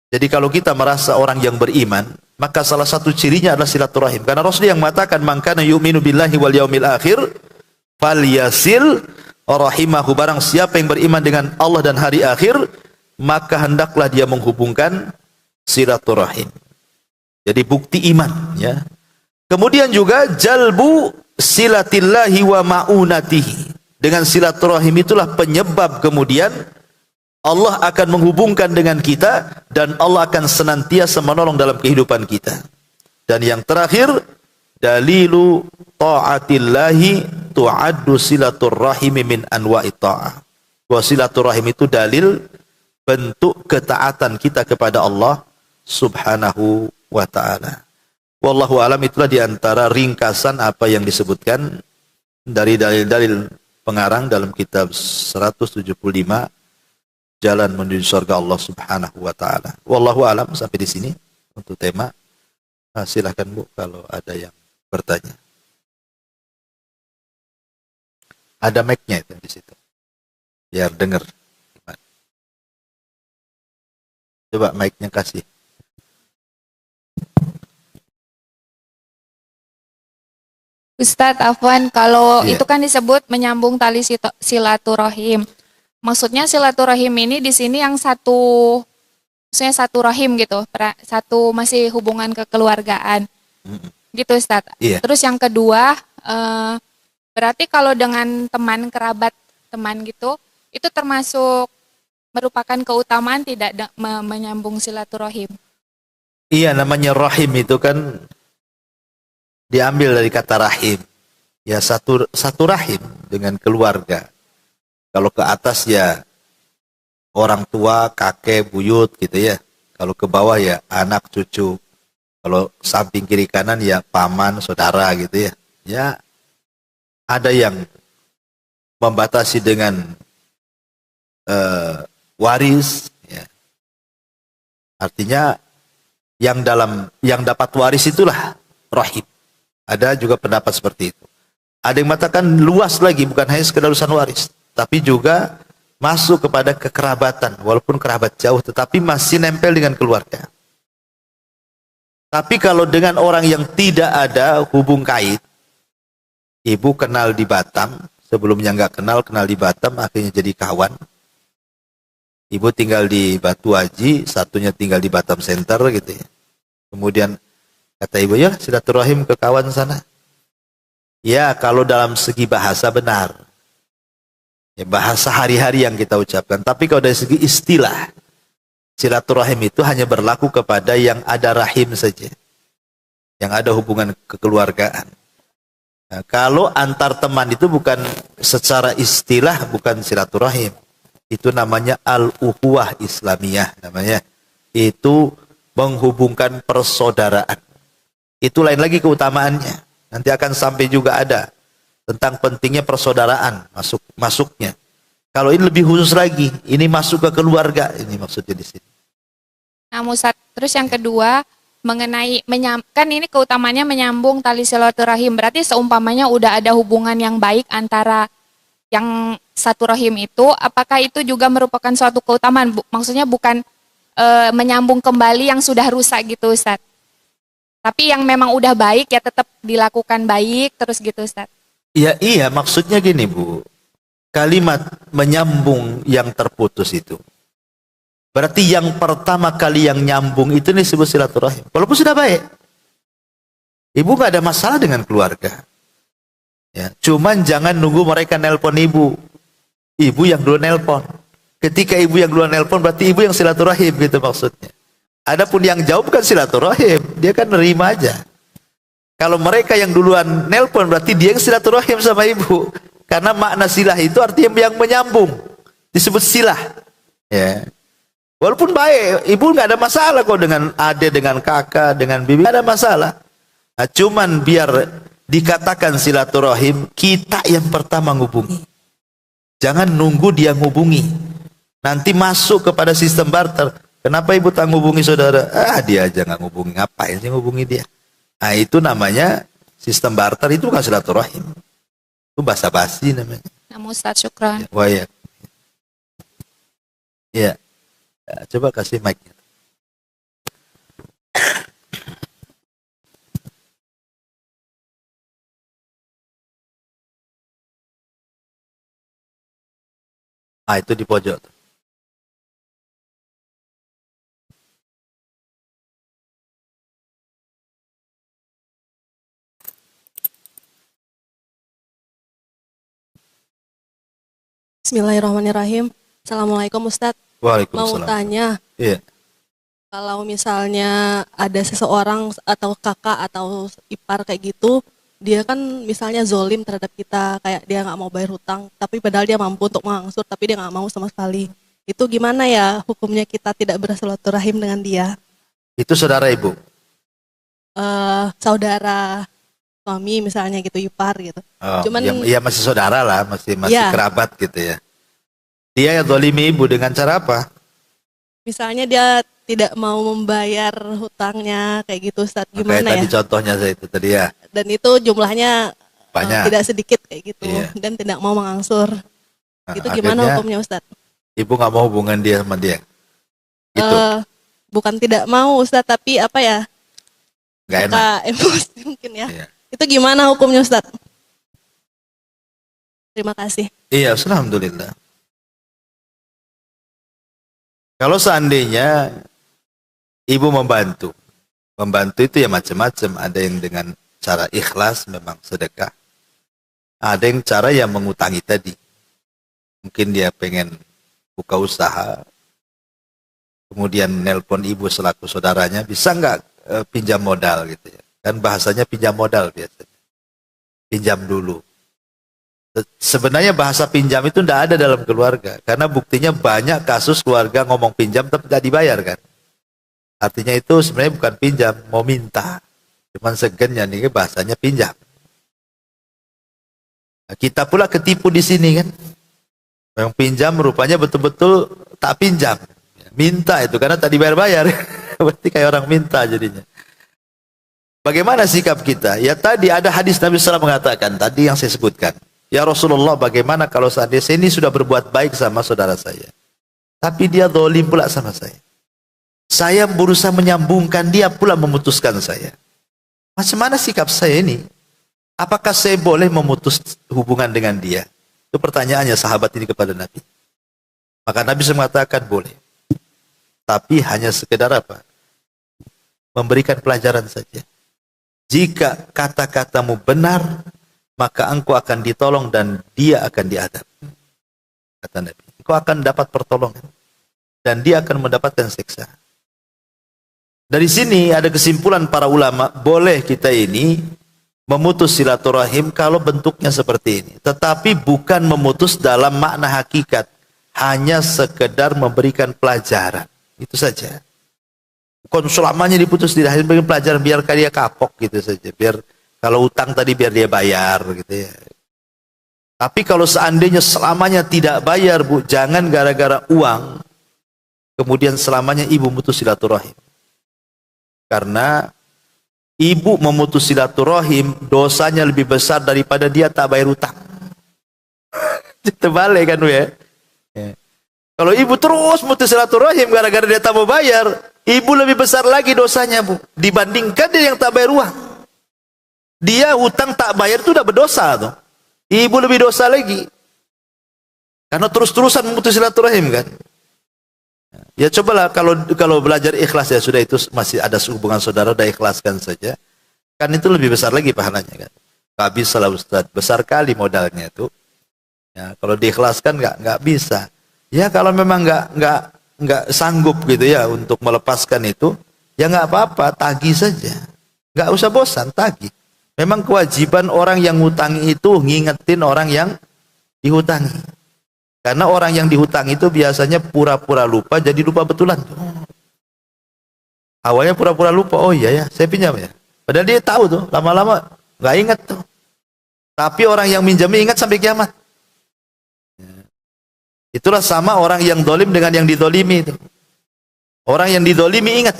Speaker 1: Jadi kalau kita merasa orang yang beriman, maka salah satu cirinya adalah silaturahim. Karena Rasul yang mengatakan, "Man kana yu'minu billahi wal yaumil akhir falyasil rahimahu." Barang siapa yang beriman dengan Allah dan hari akhir, maka hendaklah dia menghubungkan silaturahim. Jadi bukti iman, ya. Kemudian juga jalbu silatillahi wa ma'unatihi. Dengan silaturahim itulah penyebab kemudian Allah akan menghubungkan dengan kita dan Allah akan senantiasa menolong dalam kehidupan kita. Dan yang terakhir, dalilu ta'atillahi tu'addu silaturrahim min anwa'i ta'ah. Bahwa silaturahim itu dalil bentuk ketaatan kita kepada Allah Subhanahu wa ta'ala. Wallahu alam, itulah diantara ringkasan apa yang disebutkan dari dalil-dalil pengarang dalam kitab 175 Jalan menuju surga Allah Subhanahu wa taala. Wallahu alam, sampai di sini untuk tema. Nah, silakan Bu kalau ada yang bertanya. Ada mic-nya itu di situ. Biar dengar. Coba mic-nya kasih.
Speaker 2: Ustadz Afwan, kalau itu kan disebut menyambung tali silaturahim. Maksudnya silaturahim ini di sini yang satu, maksudnya satu rahim gitu, satu masih hubungan kekeluargaan, gitu Ustadz.
Speaker 1: Iya.
Speaker 2: Terus yang kedua, berarti kalau dengan teman kerabat teman gitu, itu termasuk merupakan keutamaan tidak menyambung silaturahim?
Speaker 1: Iya, namanya rahim itu kan diambil dari kata rahim. Ya, satu rahim dengan keluarga. Kalau ke atas ya orang tua, kakek, buyut gitu ya. Kalau ke bawah ya anak, cucu. Kalau samping kiri kanan ya paman, saudara gitu ya. Ya, ada yang membatasi dengan waris. Ya. Artinya yang dapat waris itulah rahim. Ada juga pendapat seperti itu. Ada yang mengatakan luas lagi, bukan hanya sekedar urusan waris, tapi juga masuk kepada kekerabatan, walaupun kerabat jauh, tetapi masih nempel dengan keluarga. Tapi kalau dengan orang yang tidak ada hubung kait, ibu kenal di Batam, sebelumnya nggak kenal di Batam, akhirnya jadi kawan. Ibu tinggal di Batu Haji, satunya tinggal di Batam Center gitu ya. Kemudian kata ibu, ya silaturahim ke kawan sana. Ya, kalau dalam segi bahasa benar. Ya, bahasa hari-hari yang kita ucapkan. Tapi kalau dari segi istilah, silaturahim itu hanya berlaku kepada yang ada rahim saja. Yang ada hubungan kekeluargaan. Nah, kalau antar teman itu bukan secara istilah, bukan silaturahim. Itu namanya al-ukhuwah Islamiyah namanya. Itu menghubungkan persaudaraan. Itu lain lagi keutamaannya. Nanti akan sampai juga ada tentang pentingnya persaudaraan masuknya. Kalau ini lebih khusus lagi, ini masuk ke keluarga, ini maksudnya di sini.
Speaker 2: Nah, Ustaz, terus yang kedua mengenai kan ini keutamanya menyambung tali silaturahim. Berarti seumpamanya udah ada hubungan yang baik antara yang satu rahim itu, apakah itu juga merupakan suatu keutamaan? Maksudnya bukan menyambung kembali yang sudah rusak gitu, Ustaz. Tapi yang memang udah baik ya tetap dilakukan baik terus gitu, Ustaz.
Speaker 1: Iya, maksudnya gini Bu. Kalimat menyambung yang terputus itu. Berarti yang pertama kali yang nyambung itu disebut silaturahim. Walaupun sudah baik. Ibu gak ada masalah dengan keluarga. Ya, cuman jangan nunggu mereka nelpon ibu. Ibu yang dulu nelpon. Ketika ibu yang dulu nelpon berarti ibu yang silaturahim gitu maksudnya. Adapun yang jauh bukan silaturahim, dia kan nerima aja. Kalau mereka yang duluan nelpon berarti dia yang silaturahim sama ibu. Karena makna silah itu artinya yang menyambung. Disebut silah. Ya. Walaupun baik, ibu nggak ada masalah kok dengan adik, dengan kakak, dengan bibi, nggak ada masalah. Nah, cuman biar dikatakan silaturahim, kita yang pertama ngubungi. Jangan nunggu dia ngubungi. Nanti masuk kepada sistem barter. Kenapa ibu tak ngubungi saudara? Dia aja nggak ngubungi. Ngapain sih ngubungi dia? Nah, itu namanya sistem barter, itu bukan silaturahim. Itu basa-basi namanya.
Speaker 2: Namun Ustaz, syukran.
Speaker 1: Wah ya. Ya. Coba kasih mic-nya. Itu di pojok.
Speaker 3: Bismillahirrahmanirrahim. Assalamualaikum Ustadz. Mau
Speaker 1: Waalaikumsalam.
Speaker 3: tanya,
Speaker 1: Iya.
Speaker 3: kalau misalnya ada seseorang atau kakak atau ipar kayak gitu, dia kan misalnya zolim terhadap kita, kayak dia nggak mau bayar hutang, tapi padahal dia mampu untuk mengangsur, tapi dia nggak mau sama sekali. Itu gimana ya hukumnya kita tidak bersilaturahim dengan dia?
Speaker 1: Itu saudara ibu.
Speaker 3: Saudara suami misalnya gitu, ipar gitu. Cuman
Speaker 1: Ya masih saudara lah, masih
Speaker 3: Ya.
Speaker 1: kerabat gitu ya. Dia yang zalimi ibu dengan cara apa?
Speaker 3: misalnya dia tidak mau membayar hutangnya kayak gitu, Ustadz,
Speaker 1: Kayak
Speaker 3: gimana ya?
Speaker 1: tadi contohnya saya itu tadi ya.
Speaker 3: Dan itu jumlahnya
Speaker 1: Banyak.
Speaker 3: tidak sedikit kayak gitu,
Speaker 1: Iya.
Speaker 3: dan tidak mau mengangsur.
Speaker 1: Nah,
Speaker 3: Itu gimana
Speaker 1: akhirnya
Speaker 3: hukumnya, Ustadz?
Speaker 1: ibu nggak mau hubungan dia sama dia. Gitu.
Speaker 3: Bukan tidak mau, Ustadz, tapi apa ya?
Speaker 1: Nggak enak.
Speaker 3: Suka emosi mungkin ya.
Speaker 1: Iya.
Speaker 3: Itu gimana hukumnya, Ustadz? Terima kasih.
Speaker 1: Iya, alhamdulillah. Kalau seandainya ibu membantu itu ya macam-macam. Ada yang dengan cara ikhlas, memang sedekah. Ada yang cara yang mengutangi tadi. Mungkin dia pengen buka usaha, kemudian nelpon ibu selaku saudaranya, bisa nggak pinjam modal gitu ya. Kan bahasanya pinjam modal biasanya. Pinjam dulu. Sebenarnya bahasa pinjam itu tidak ada dalam keluarga, karena buktinya banyak kasus keluarga ngomong pinjam tapi tidak dibayar kan. Artinya itu sebenarnya bukan pinjam, mau minta. Cuman segennya nih bahasanya pinjam. Nah, kita pula ketipu di sini kan. Yang pinjam rupanya betul-betul tak pinjam. Minta itu karena tak dibayar-bayar. Berarti kayak orang minta jadinya. Bagaimana sikap kita? Ya tadi ada hadis Nabi SAW mengatakan, tadi yang saya sebutkan. Ya Rasulullah, bagaimana kalau seandainya saya ini sudah berbuat baik sama saudara saya, tapi dia zalim pula sama saya. Saya berusaha menyambungkan, dia pula memutuskan saya. Macam mana sikap saya ini? Apakah saya boleh memutus hubungan dengan dia? Itu pertanyaannya sahabat ini kepada Nabi. Maka Nabi SAW mengatakan boleh. Tapi hanya sekedar apa? Memberikan pelajaran saja. Jika kata-katamu benar, maka engkau akan ditolong dan dia akan diadab. Kata Nabi. Engkau akan dapat pertolongan. Dan dia akan mendapatkan siksa. Dari sini ada kesimpulan para ulama, boleh kita ini memutus silaturahim kalau bentuknya seperti ini. Tetapi bukan memutus dalam makna hakikat. Hanya sekedar memberikan pelajaran. Itu saja. Bukan selamanya diputus, tidak berikan pelajaran biar dia kapok gitu saja. Biar kalau utang tadi biar dia bayar gitu ya. Tapi kalau seandainya selamanya tidak bayar, Bu, jangan gara-gara uang kemudian selamanya ibu memutus silaturahim. Karena ibu memutus silaturahim dosanya lebih besar daripada dia tak bayar utang. Terbalik kan, Bu ya? Ya. Kalau ibu terus memutus silaturahim gara-gara dia tak mau bayar, ibu lebih besar lagi dosanya, Bu, dibandingkan dia yang tak bayar uang. Dia hutang tak bayar itu udah berdosa tuh. Ibu lebih dosa lagi. Karena terus-terusan memutus silaturahim kan. Ya cobalah kalau belajar ikhlas ya sudah, itu masih ada hubungan saudara, udah ikhlaskan saja. Kan itu lebih besar lagi pahalanya kan. Gak bisa lah Ustaz, besar kali modalnya itu. Ya, kalau diikhlaskan nggak bisa. Ya kalau memang nggak sanggup gitu ya untuk melepaskan itu, ya nggak apa-apa, tagih saja. Nggak usah bosan, tagih. Memang kewajiban orang yang ngutangi itu ngingetin orang yang dihutangi. Karena orang yang dihutangi itu biasanya pura-pura lupa jadi lupa betulan. Awalnya pura-pura lupa, oh iya ya, saya pinjam ya. Padahal dia tahu tuh, lama-lama nggak ingat tuh. Tapi orang yang minjami ingat sampai kiamat. Itulah sama orang yang dolim dengan yang didolimi itu. Orang yang didolimi ingat,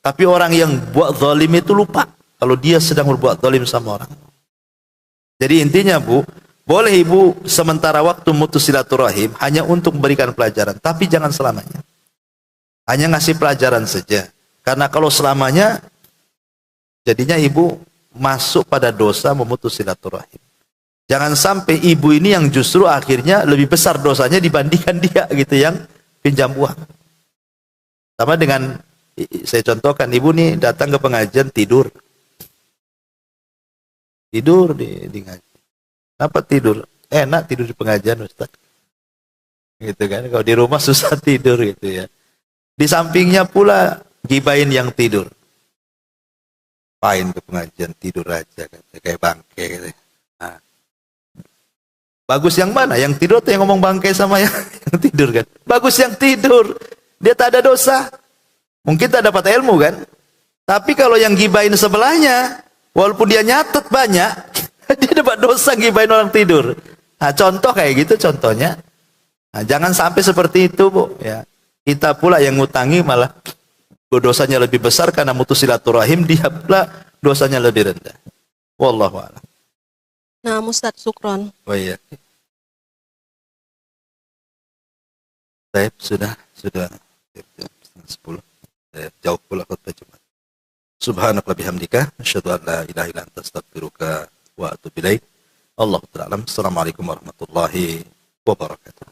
Speaker 1: tapi orang yang buat dolim itu lupa kalau dia sedang berbuat dolim sama orang. Jadi intinya Bu, boleh ibu sementara waktu mutus silaturahim hanya untuk memberikan pelajaran, tapi jangan selamanya. Hanya ngasih pelajaran saja. Karena kalau selamanya, jadinya ibu masuk pada dosa memutus silaturahim. Jangan sampai ibu ini yang justru akhirnya lebih besar dosanya dibandingkan dia gitu yang pinjam uang. Sama dengan, saya contohkan, ibu nih datang ke pengajian tidur. Tidur di ngaji. Kenapa tidur? Enak tidur di pengajian Ustaz. Gitu kan, kalau di rumah susah tidur gitu ya. Di sampingnya pula gibain yang tidur. Pain ke pengajian tidur aja kayak bangke gitu. Nah. Bagus yang mana? Yang tidur atau yang ngomong bangke sama yang tidur kan? Bagus yang tidur. Dia tak ada dosa. Mungkin tak dapat ilmu kan? Tapi kalau yang gibain sebelahnya, walaupun dia nyatet banyak, dia dapat dosa gibain orang tidur. Nah, contoh kayak gitu contohnya. Nah, jangan sampai seperti itu, Bu, ya. Kita pula yang ngutangi malah dosanya lebih besar karena mutus silaturahim, dia pula dosanya lebih rendah. Wallahu a'lam.
Speaker 3: Nah, Ustaz, syukron.
Speaker 1: Oh iya. Baik, sudah 10. Jauh pula khutbah Jumat. Subhanallah bihamdika, asyhadu an la ilaha illa anta astaghfiruka wa atubu ilaik. Allahu ta'ala. Assalamualaikum warahmatullahi wabarakatuh.